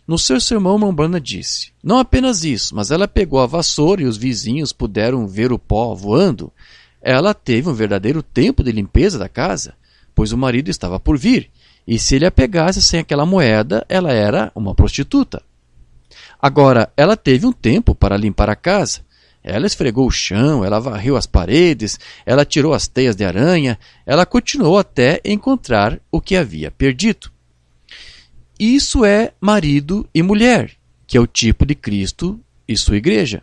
No seu sermão, Mombrana disse, não apenas isso, mas ela pegou a vassoura e os vizinhos puderam ver o pó voando. Ela teve um verdadeiro tempo de limpeza da casa, pois o marido estava por vir, e se ele a pegasse sem aquela moeda, ela era uma prostituta. Agora, ela teve um tempo para limpar a casa. Ela esfregou o chão, ela varreu as paredes, ela tirou as teias de aranha, ela continuou até encontrar o que havia perdido. Isso é marido e mulher, que é o tipo de Cristo e sua igreja.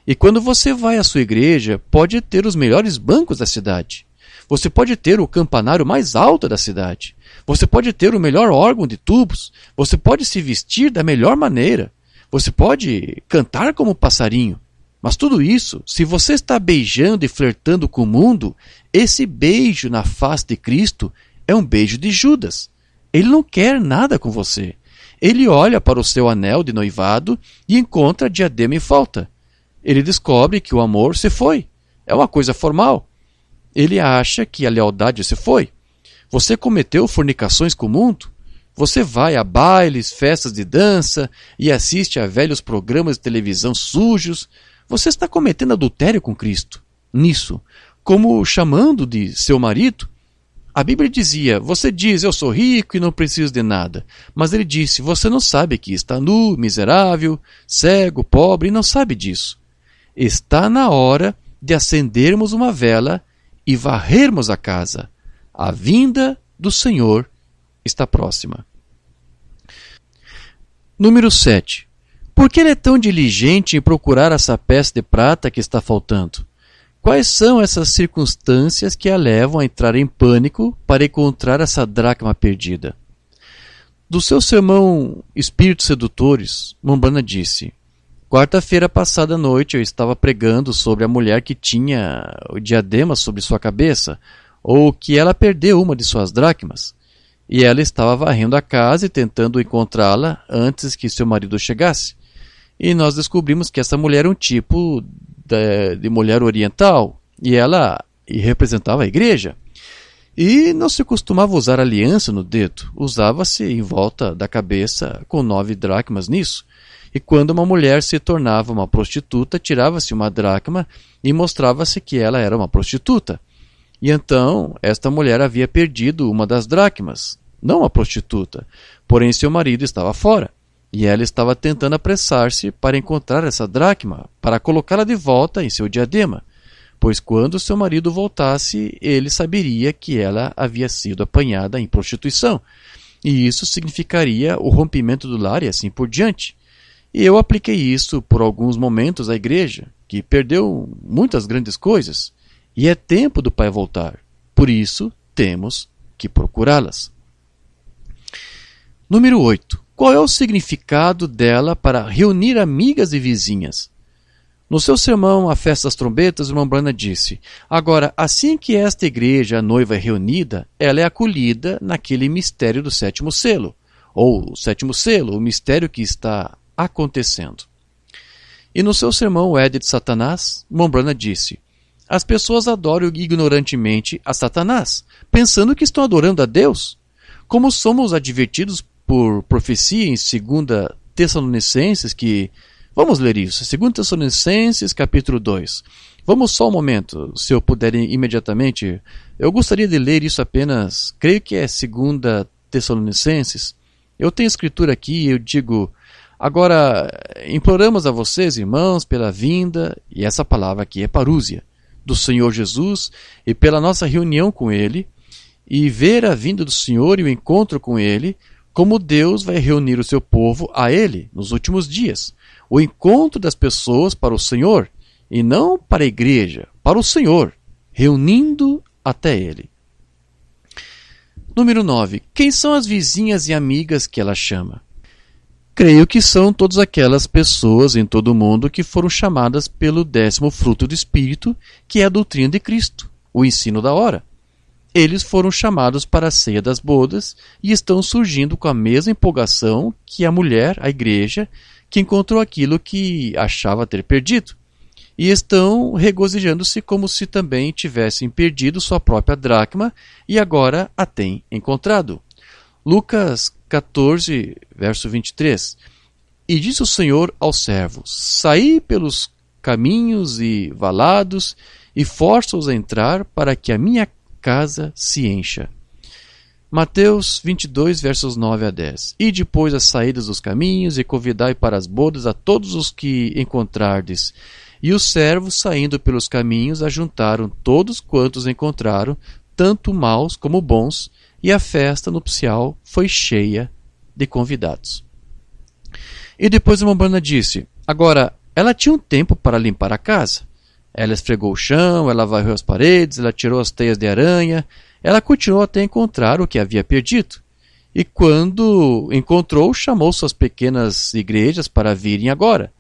E quando você vai à sua igreja, pode ter os melhores bancos da cidade. Você pode ter o campanário mais alto da cidade. Você pode ter o melhor órgão de tubos. Você pode se vestir da melhor maneira. Você pode cantar como um passarinho. Mas tudo isso, se você está beijando e flertando com o mundo, esse beijo na face de Cristo é um beijo de Judas. Ele não quer nada com você. Ele olha para o seu anel de noivado e encontra a diadema em falta. Ele descobre que o amor se foi. É uma coisa formal. Ele acha que a lealdade se foi. Você cometeu fornicações com o mundo? Você vai a bailes, festas de dança e assiste a velhos programas de televisão sujos. Você está cometendo adultério com Cristo. Nisso, como chamando de seu marido. A Bíblia dizia, você diz, eu sou rico e não preciso de nada. Mas ele disse, você não sabe que está nu, miserável, cego, pobre e não sabe disso. Está na hora de acendermos uma vela e varrermos a casa. A vinda do Senhor está próxima. Número 7. Por que ele é tão diligente em procurar essa peça de prata que está faltando? Quais são essas circunstâncias que a levam a entrar em pânico para encontrar essa dracma perdida? Do seu sermão Espíritos Sedutores, Mombrana disse, quarta-feira passada à noite eu estava pregando sobre a mulher que tinha o diadema sobre sua cabeça, ou que ela perdeu uma de suas dracmas, e ela estava varrendo a casa e tentando encontrá-la antes que seu marido chegasse. E nós descobrimos que essa mulher era um tipo de mulher oriental, e ela representava a igreja. E não se costumava usar aliança no dedo, usava-se em volta da cabeça com 9 dracmas nisso. E quando uma mulher se tornava uma prostituta, tirava-se uma dracma e mostrava-se que ela era uma prostituta. E então, esta mulher havia perdido uma das dracmas, não a prostituta, porém seu marido estava fora. E ela estava tentando apressar-se para encontrar essa dracma, para colocá-la de volta em seu diadema, pois quando seu marido voltasse, ele saberia que ela havia sido apanhada em prostituição, e isso significaria o rompimento do lar e assim por diante. E eu apliquei isso por alguns momentos à igreja, que perdeu muitas grandes coisas, e é tempo do Pai voltar, por isso temos que procurá-las. Número 8. Qual é o significado dela para reunir amigas e vizinhas? No seu sermão A Festa das Trombetas, o irmão Brana disse, agora, assim que esta igreja, a noiva, é reunida, ela é acolhida naquele mistério do 7º selo, ou o 7º selo, o mistério que está acontecendo. E no seu sermão O Éder de Satanás, Mombrana disse: as pessoas adoram ignorantemente a Satanás, pensando que estão adorando a Deus. Como somos advertidos por profecia em 2 Tessalonicenses, que... Vamos ler isso, 2 Tessalonicenses, capítulo 2. Vamos só um momento, se eu puder imediatamente. Eu gostaria de ler isso apenas, creio que é 2 Tessalonicenses. Eu tenho escritura aqui, eu digo... Agora, imploramos a vocês, irmãos, pela vinda, e essa palavra aqui é parúzia, do Senhor Jesus, e pela nossa reunião com Ele, e ver a vinda do Senhor e o encontro com Ele, como Deus vai reunir o seu povo a Ele nos últimos dias. O encontro das pessoas para o Senhor, e não para a igreja, para o Senhor, reunindo até Ele. Número 9. Quem são as vizinhas e amigas que ela chama? Creio que são todas aquelas pessoas em todo o mundo que foram chamadas pelo 10º fruto do Espírito, que é a doutrina de Cristo, o ensino da hora. Eles foram chamados para a ceia das bodas e estão surgindo com a mesma empolgação que a mulher, a igreja, que encontrou aquilo que achava ter perdido. E estão regozijando-se como se também tivessem perdido sua própria dracma e agora a têm encontrado. Lucas 14, verso 23. E disse o Senhor aos servos: saí pelos caminhos e valados e força-os a entrar para que a minha casa se encha. Mateus 22, versos 9 a 10. E depois as saídas dos caminhos e convidai para as bodas a todos os que encontrardes. E os servos, saindo pelos caminhos, ajuntaram todos quantos encontraram, tanto maus como bons, e a festa nupcial foi cheia de convidados. E depois a Mombrana disse: agora, ela tinha um tempo para limpar a casa. Ela esfregou o chão, ela varreu as paredes, ela tirou as teias de aranha, ela continuou até encontrar o que havia perdido. E quando encontrou, chamou suas pequenas igrejas para virem agora.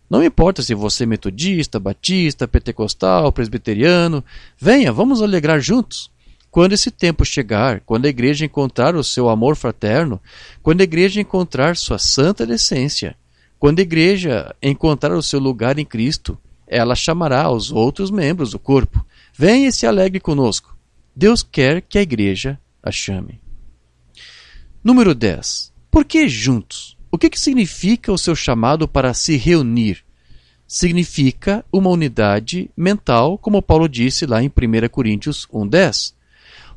Não importa se você é metodista, batista, pentecostal, presbiteriano, venha, vamos alegrar juntos. Quando esse tempo chegar, quando a igreja encontrar o seu amor fraterno, quando a igreja encontrar sua santa decência, quando a igreja encontrar o seu lugar em Cristo, ela chamará os outros membros do corpo. Venha e se alegre conosco. Deus quer que a igreja a chame. Número 10. Por que juntos? O que significa o seu chamado para se reunir? Significa uma unidade mental, como Paulo disse lá em 1 Coríntios 1:10.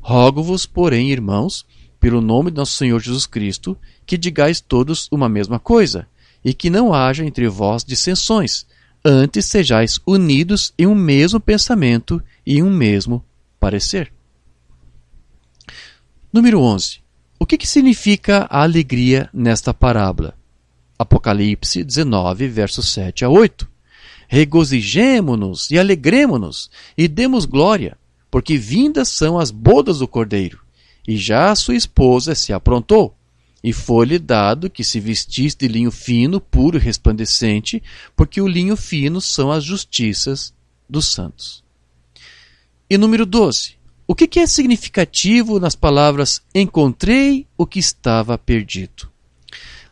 Rogo-vos, porém, irmãos, pelo nome de nosso Senhor Jesus Cristo, que digais todos uma mesma coisa, e que não haja entre vós dissensões, antes sejais unidos em um mesmo pensamento e em um mesmo parecer. Número 11. O que significa a alegria nesta parábola? Apocalipse 19, versos 7 a 8. Regozijemo-nos e alegremo-nos e demos glória, porque vindas são as bodas do Cordeiro, e já a sua esposa se aprontou, e foi-lhe dado que se vestisse de linho fino, puro e resplandecente, porque o linho fino são as justiças dos santos. E número 12. O que é significativo nas palavras encontrei o que estava perdido?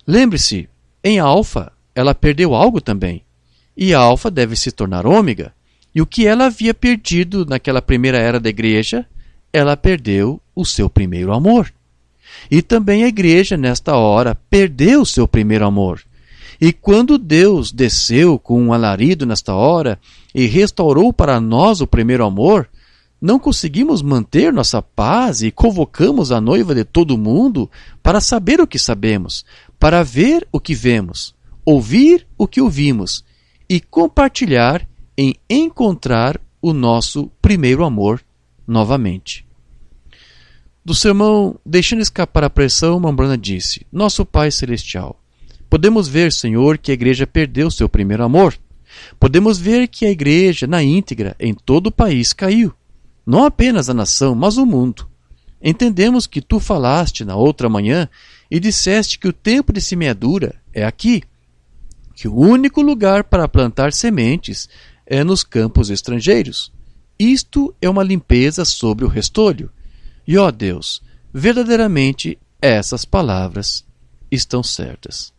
Lembre-se, em Alfa, ela perdeu algo também, e Alfa deve se tornar Ômega. E o que ela havia perdido naquela primeira era da igreja, ela perdeu o seu primeiro amor. E também a igreja, nesta hora, perdeu o seu primeiro amor. E quando Deus desceu com um alarido nesta hora e restaurou para nós o primeiro amor, não conseguimos manter nossa paz e convocamos a noiva de todo mundo para saber o que sabemos, para ver o que vemos, ouvir o que ouvimos e compartilhar em encontrar o nosso primeiro amor novamente. Do sermão Deixando Escapar a Pressão, Mombrana disse: Nosso Pai Celestial, podemos ver, Senhor, que a igreja perdeu seu primeiro amor. Podemos ver que a igreja, na íntegra, em todo o país, caiu. Não apenas a nação, mas o mundo. Entendemos que tu falaste na outra manhã e disseste que o tempo de semeadura é aqui, que o único lugar para plantar sementes é nos campos estrangeiros. Isto é uma limpeza sobre o restolho. E, ó Deus, verdadeiramente essas palavras estão certas.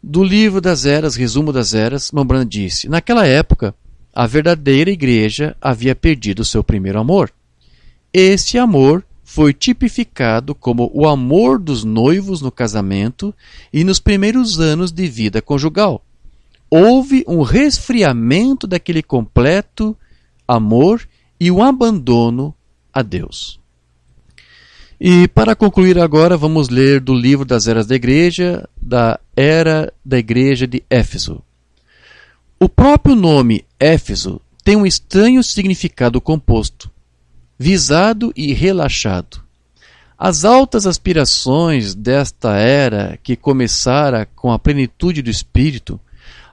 Do livro das Eras, Resumo das Eras, Rembrandt disse: naquela época, a verdadeira igreja havia perdido seu primeiro amor. Esse amor foi tipificado como o amor dos noivos no casamento e nos primeiros anos de vida conjugal. Houve um resfriamento daquele completo amor e um abandono a Deus. E para concluir agora, vamos ler do livro das Eras da Igreja, da Era da Igreja de Éfeso. O próprio nome Éfeso tem um estranho significado composto: visado e relaxado. As altas aspirações desta era, que começara com a plenitude do Espírito,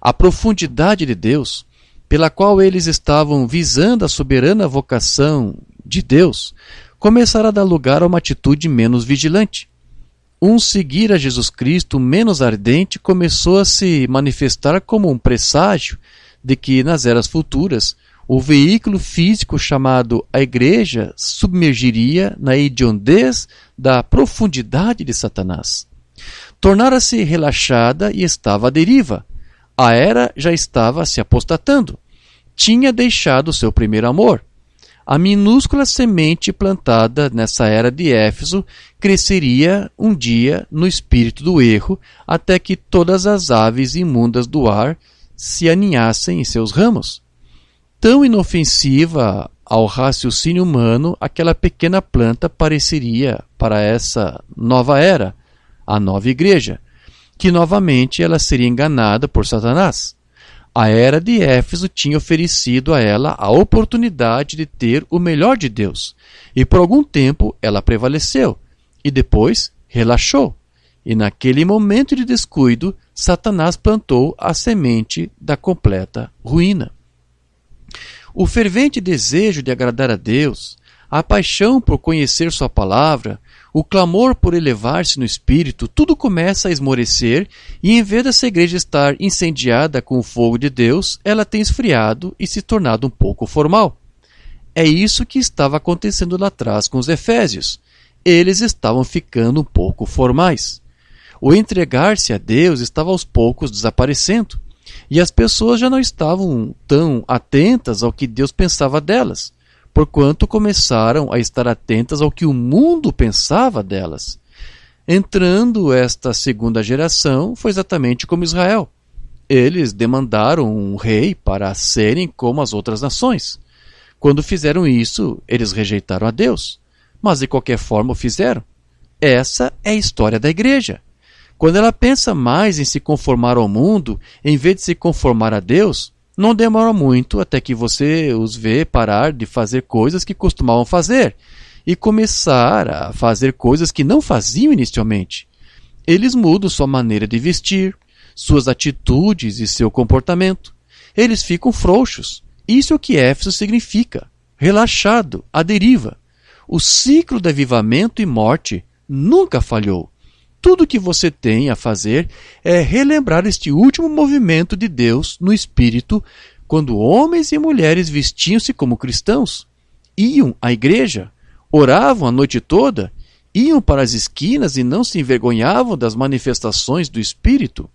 a profundidade de Deus, pela qual eles estavam visando a soberana vocação de Deus, começara a dar lugar a uma atitude menos vigilante. Um seguir a Jesus Cristo menos ardente começou a se manifestar como um presságio de que, nas eras futuras, o veículo físico chamado a Igreja submergiria na hediondez da profundidade de Satanás. Tornara-se relaxada e estava à deriva. A era já estava se apostatando. Tinha deixado seu primeiro amor. A minúscula semente plantada nessa era de Éfeso cresceria um dia no espírito do erro, até que todas as aves imundas do ar se aninhassem em seus ramos. Tão inofensiva ao raciocínio humano, aquela pequena planta pareceria para essa nova era, a nova igreja, que novamente ela seria enganada por Satanás. A era de Éfeso tinha oferecido a ela a oportunidade de ter o melhor de Deus, e por algum tempo ela prevaleceu, e depois relaxou. E naquele momento de descuido, Satanás plantou a semente da completa ruína. O fervente desejo de agradar a Deus, a paixão por conhecer sua palavra, o clamor por elevar-se no espírito, tudo começa a esmorecer e, em vez dessa igreja estar incendiada com o fogo de Deus, ela tem esfriado e se tornado um pouco formal. É isso que estava acontecendo lá atrás com os efésios. Eles estavam ficando um pouco formais. O entregar-se a Deus estava aos poucos desaparecendo. E as pessoas já não estavam tão atentas ao que Deus pensava delas, porquanto começaram a estar atentas ao que o mundo pensava delas. Entrando esta segunda geração, foi exatamente como Israel. Eles demandaram um rei para serem como as outras nações. Quando fizeram isso, eles rejeitaram a Deus, mas de qualquer forma o fizeram. Essa é a história da igreja. Quando ela pensa mais em se conformar ao mundo, em vez de se conformar a Deus, não demora muito até que você os vê parar de fazer coisas que costumavam fazer e começar a fazer coisas que não faziam inicialmente. Eles mudam sua maneira de vestir, suas atitudes e seu comportamento. Eles ficam frouxos. Isso é o que Éfeso significa: relaxado, à deriva. O ciclo de avivamento e morte nunca falhou. Tudo o que você tem a fazer é relembrar este último movimento de Deus no Espírito, quando homens e mulheres vestiam-se como cristãos, iam à igreja, oravam a noite toda, iam para as esquinas e não se envergonhavam das manifestações do Espírito.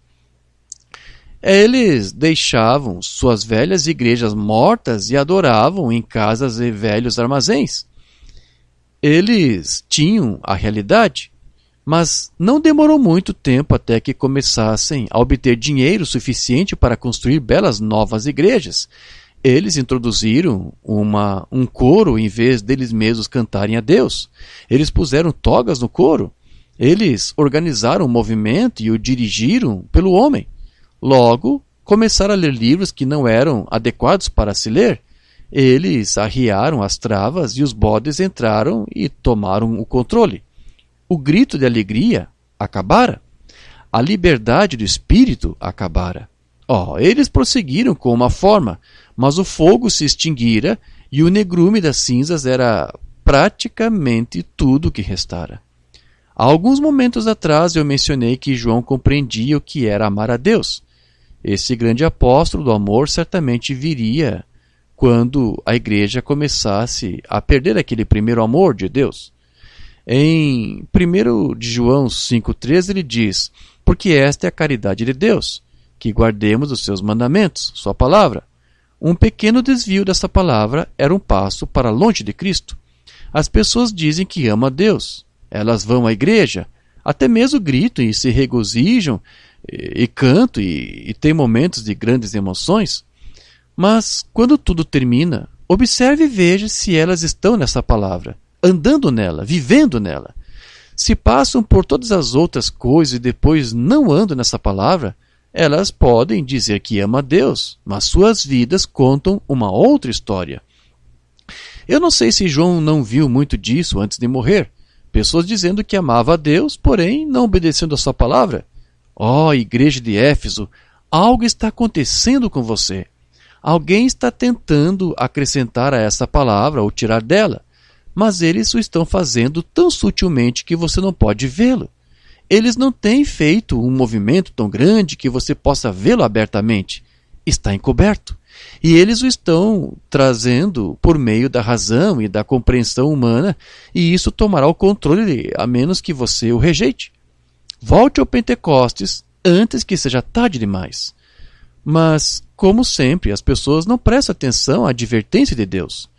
Eles deixavam suas velhas igrejas mortas e adoravam em casas e velhos armazéns. Eles tinham a realidade. Mas não demorou muito tempo até que começassem a obter dinheiro suficiente para construir belas novas igrejas. Eles introduziram um coro em vez deles mesmos cantarem a Deus. Eles puseram togas no coro. Eles organizaram o movimento e o dirigiram pelo homem. Logo, começaram a ler livros que não eram adequados para se ler. Eles arriaram as travas e os bodes entraram e tomaram o controle. O grito de alegria acabara. A liberdade do espírito acabara. Eles prosseguiram com uma forma, mas o fogo se extinguira e o negrume das cinzas era praticamente tudo o que restara. Há alguns momentos atrás eu mencionei que João compreendia o que era amar a Deus. Esse grande apóstolo do amor certamente viria quando a igreja começasse a perder aquele primeiro amor de Deus. Em 1 de João 5,13 ele diz: porque esta é a caridade de Deus, que guardemos os seus mandamentos, sua palavra. Um pequeno desvio dessa palavra era um passo para longe de Cristo. As pessoas dizem que amam a Deus, elas vão à igreja, até mesmo gritam e se regozijam, e cantam e têm momentos de grandes emoções. Mas, quando tudo termina, observe e veja se elas estão nessa palavra, andando nela, vivendo nela. Se passam por todas as outras coisas e depois não andam nessa palavra, elas podem dizer que amam a Deus, mas suas vidas contam uma outra história. Eu não sei se João não viu muito disso antes de morrer. Pessoas dizendo que amava a Deus, porém não obedecendo a sua palavra. Ó, igreja de Éfeso, algo está acontecendo com você. Alguém está tentando acrescentar a essa palavra ou tirar dela, mas eles o estão fazendo tão sutilmente que você não pode vê-lo. Eles não têm feito um movimento tão grande que você possa vê-lo abertamente. Está encoberto. E eles o estão trazendo por meio da razão e da compreensão humana, e isso tomará o controle a menos que você o rejeite. Volte ao Pentecostes antes que seja tarde demais. Mas, como sempre, as pessoas não prestam atenção à advertência de Deus.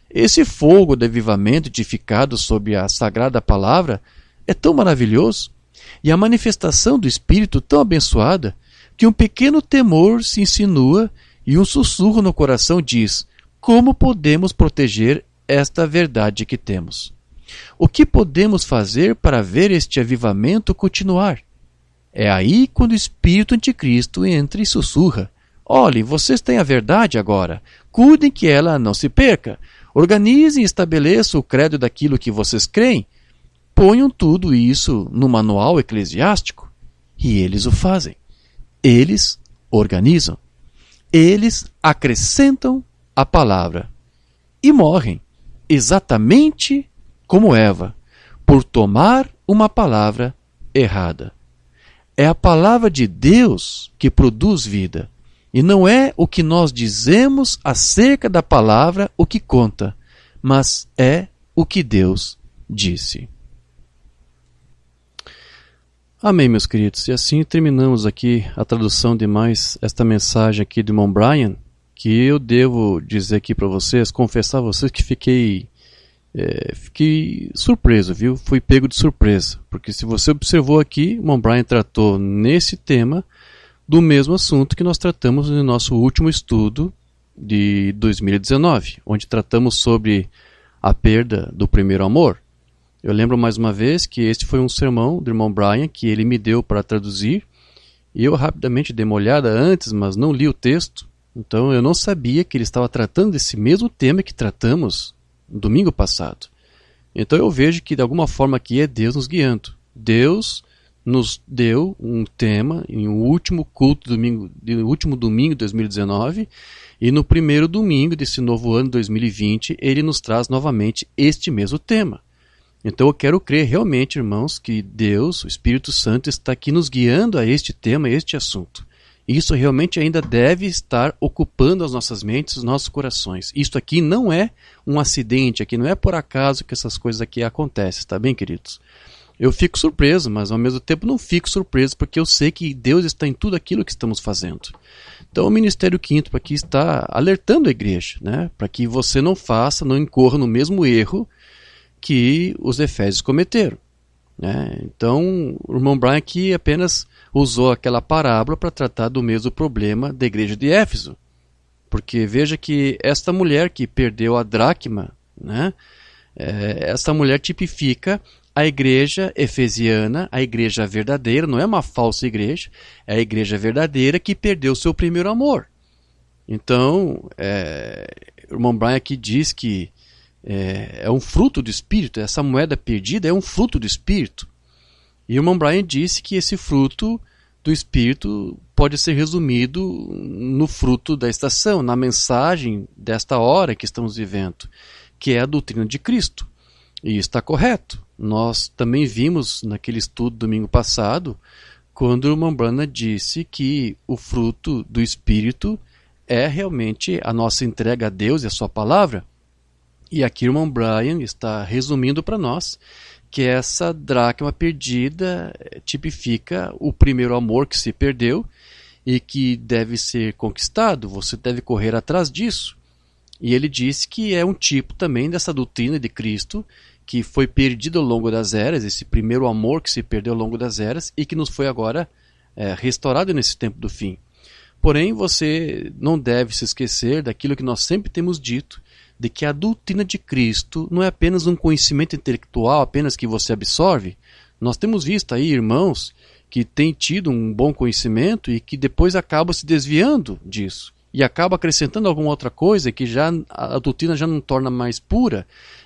Esse fogo de avivamento edificado sob a sagrada palavra é tão maravilhoso, e a manifestação do Espírito tão abençoada, que um pequeno temor se insinua e um sussurro no coração diz: como podemos proteger esta verdade que temos? O que podemos fazer para ver este avivamento continuar? É aí quando o espírito anticristo entra e sussurra: olhem, vocês têm a verdade agora, cuidem que ela não se perca, organizem e estabeleçam o credo daquilo que vocês creem, ponham tudo isso no manual eclesiástico. E eles o fazem. Eles organizam. Eles acrescentam a palavra e morrem, exatamente como Eva, por tomar uma palavra errada. É a palavra de Deus que produz vida, e não é o que nós dizemos acerca da palavra o que conta, mas é o que Deus disse. Amém, meus queridos. E assim terminamos aqui a tradução de mais esta mensagem aqui do irmão Brian, que eu devo dizer aqui para vocês, confessar a vocês que fiquei surpreso, viu? Fui pego de surpresa, porque se você observou aqui, o irmão Brian tratou nesse tema do mesmo assunto que nós tratamos no nosso último estudo de 2019, onde tratamos sobre a perda do primeiro amor. Eu lembro mais uma vez que este foi um sermão do irmão Brian que ele me deu para traduzir, e eu rapidamente dei uma olhada antes, mas não li o texto, então eu não sabia que ele estava tratando desse mesmo tema que tratamos no domingo passado. Então eu vejo que de alguma forma aqui é Deus nos guiando. Deus nos deu um tema em um último culto no último domingo de 2019, e no primeiro domingo desse novo ano 2020 ele nos traz novamente este mesmo tema. Então eu quero crer realmente, irmãos, que Deus, o Espírito Santo, está aqui nos guiando a este tema, a este assunto. Isso realmente ainda deve estar ocupando as nossas mentes, os nossos corações. Isto aqui não é um acidente, aqui não é por acaso que essas coisas aqui acontecem, tá bem, queridos? Eu fico surpreso, mas ao mesmo tempo não fico surpreso, porque eu sei que Deus está em tudo aquilo que estamos fazendo. Então o Ministério Quinto aqui está alertando a igreja, né, para que você não incorra no mesmo erro que os efésios cometeram, né? Então o irmão Brian aqui apenas usou aquela parábola para tratar do mesmo problema da igreja de Éfeso, porque veja que esta mulher que perdeu a dracma, né, esta mulher tipifica a igreja efesiana, a igreja verdadeira, não é uma falsa igreja, é a igreja verdadeira que perdeu seu primeiro amor. Então o irmão Brian aqui diz que é um fruto do Espírito, essa moeda perdida é um fruto do Espírito. E o irmão Brian disse que esse fruto do Espírito pode ser resumido no fruto da estação, na mensagem desta hora que estamos vivendo, que é a doutrina de Cristo. E está correto. Nós também vimos naquele estudo domingo passado, quando o irmão Brian disse que o fruto do Espírito é realmente a nossa entrega a Deus e a sua palavra. E aqui o irmão Brian está resumindo para nós que essa dracma perdida tipifica o primeiro amor que se perdeu e que deve ser conquistado, você deve correr atrás disso. E ele disse que é um tipo também dessa doutrina de Cristo que foi perdido ao longo das eras, esse primeiro amor que se perdeu ao longo das eras e que nos foi agora restaurado nesse tempo do fim. Porém, você não deve se esquecer daquilo que nós sempre temos dito, de que a doutrina de Cristo não é apenas um conhecimento intelectual, apenas que você absorve. Nós temos visto aí irmãos que têm tido um bom conhecimento e que depois acabam se desviando disso. E acaba acrescentando alguma outra coisa que já a doutrina já não torna mais pura.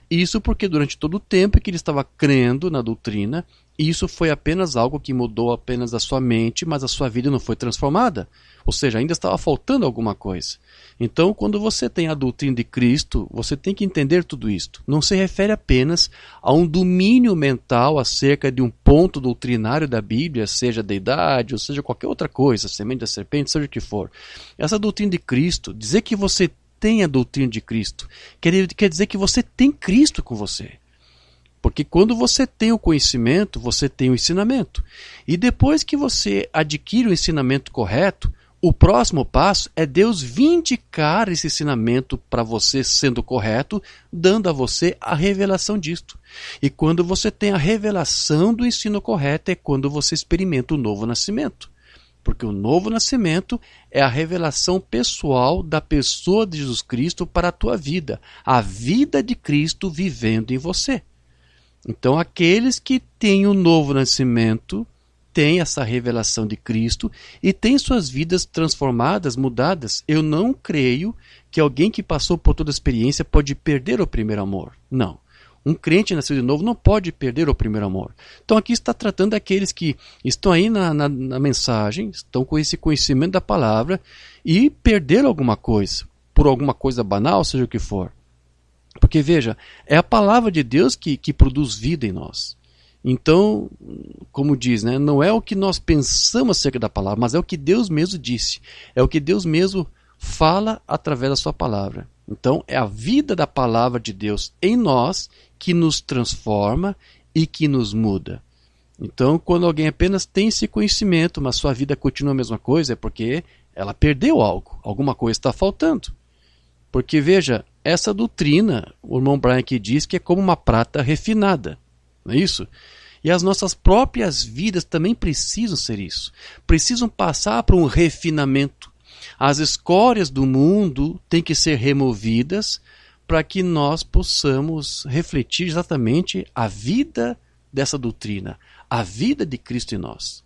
Isso porque durante todo o tempo que ele estava crendo na doutrina, isso foi apenas algo que mudou apenas a sua mente, mas a sua vida não foi transformada. Ou seja, ainda estava faltando alguma coisa. Então, quando você tem a doutrina de Cristo, você tem que entender tudo isto. Não se refere apenas a um domínio mental acerca de um ponto doutrinário da Bíblia, seja deidade, ou seja qualquer outra coisa, semente da serpente, seja o que for. Essa doutrina de Cristo, dizer que você tem a doutrina de Cristo, quer dizer que você tem Cristo com você. Porque quando você tem o conhecimento, você tem o ensinamento. E depois que você adquire o ensinamento correto, o próximo passo é Deus vindicar esse ensinamento para você sendo correto, dando a você a revelação disto. E quando você tem a revelação do ensino correto, é quando você experimenta o novo nascimento. Porque o novo nascimento é a revelação pessoal da pessoa de Jesus Cristo para a tua vida. A vida de Cristo vivendo em você. Então, aqueles que têm o novo nascimento têm essa revelação de Cristo e têm suas vidas transformadas, mudadas. Eu não creio que alguém que passou por toda a experiência pode perder o primeiro amor. Não. Um crente nascido de novo não pode perder o primeiro amor. Então aqui está tratando daqueles que estão aí na mensagem, estão com esse conhecimento da palavra e perderam alguma coisa, por alguma coisa banal, seja o que for. Porque veja, é a palavra de Deus que produz vida em nós. Então, como diz, né, não é o que nós pensamos acerca da palavra, mas é o que Deus mesmo disse. É o que Deus mesmo fala através da sua palavra. Então, é a vida da palavra de Deus em nós que nos transforma e que nos muda. Então, quando alguém apenas tem esse conhecimento, mas sua vida continua a mesma coisa, é porque ela perdeu algo. Alguma coisa está faltando. Porque, veja, essa doutrina, o irmão Brian aqui diz que é como uma prata refinada. Não é isso? E as nossas próprias vidas também precisam ser isso. Precisam passar por um refinamento. As escórias do mundo têm que ser removidas para que nós possamos refletir exatamente a vida dessa doutrina, a vida de Cristo em nós.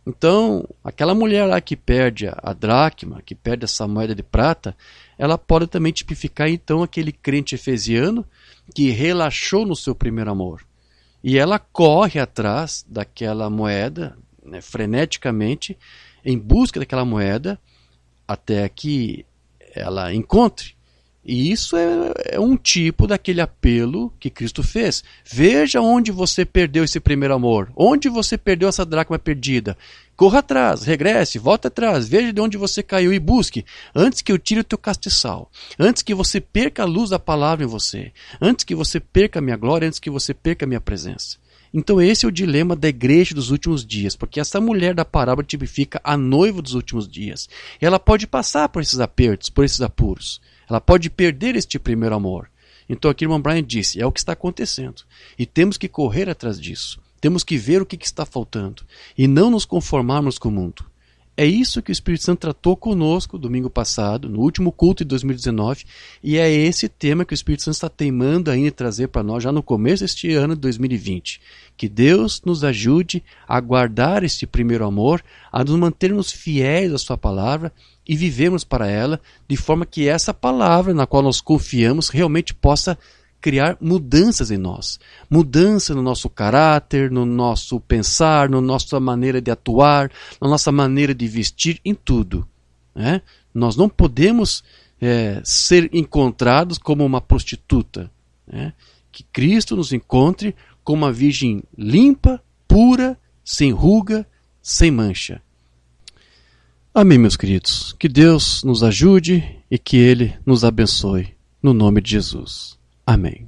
Então, aquela mulher lá que perde a dracma, que perde essa moeda de prata, ela pode também tipificar então aquele crente efesiano que relaxou no seu primeiro amor. E ela corre atrás daquela moeda, né, freneticamente, em busca daquela moeda, até que ela encontre. E isso é um tipo daquele apelo que Cristo fez. Veja onde você perdeu esse primeiro amor. Onde você perdeu essa dracma perdida. Corra atrás, regresse, volta atrás. Veja de onde você caiu e busque. Antes que eu tire o teu castiçal. Antes que você perca a luz da palavra em você. Antes que você perca a minha glória. Antes que você perca a minha presença. Então esse é o dilema da igreja dos últimos dias, porque essa mulher da parábola tipifica a noiva dos últimos dias. Ela pode passar por esses apertos, por esses apuros. Ela pode perder este primeiro amor. Então aqui o irmão Brian disse, é o que está acontecendo. E temos que correr atrás disso. Temos que ver o que está faltando. E não nos conformarmos com o mundo. É isso que o Espírito Santo tratou conosco domingo passado, no último culto de 2019, e é esse tema que o Espírito Santo está teimando ainda em trazer para nós já no começo deste ano de 2020. Que Deus nos ajude a guardar este primeiro amor, a nos mantermos fiéis à sua palavra e vivermos para ela, de forma que essa palavra na qual nós confiamos realmente possa criar mudanças em nós. Mudança no nosso caráter, no nosso pensar, na nossa maneira de atuar, na nossa maneira de vestir, em tudo. Né? Nós não podemos ser encontrados como uma prostituta. Né? Que Cristo nos encontre como uma virgem limpa, pura, sem ruga, sem mancha. Amém, meus queridos. Que Deus nos ajude e que Ele nos abençoe. No nome de Jesus. Amém.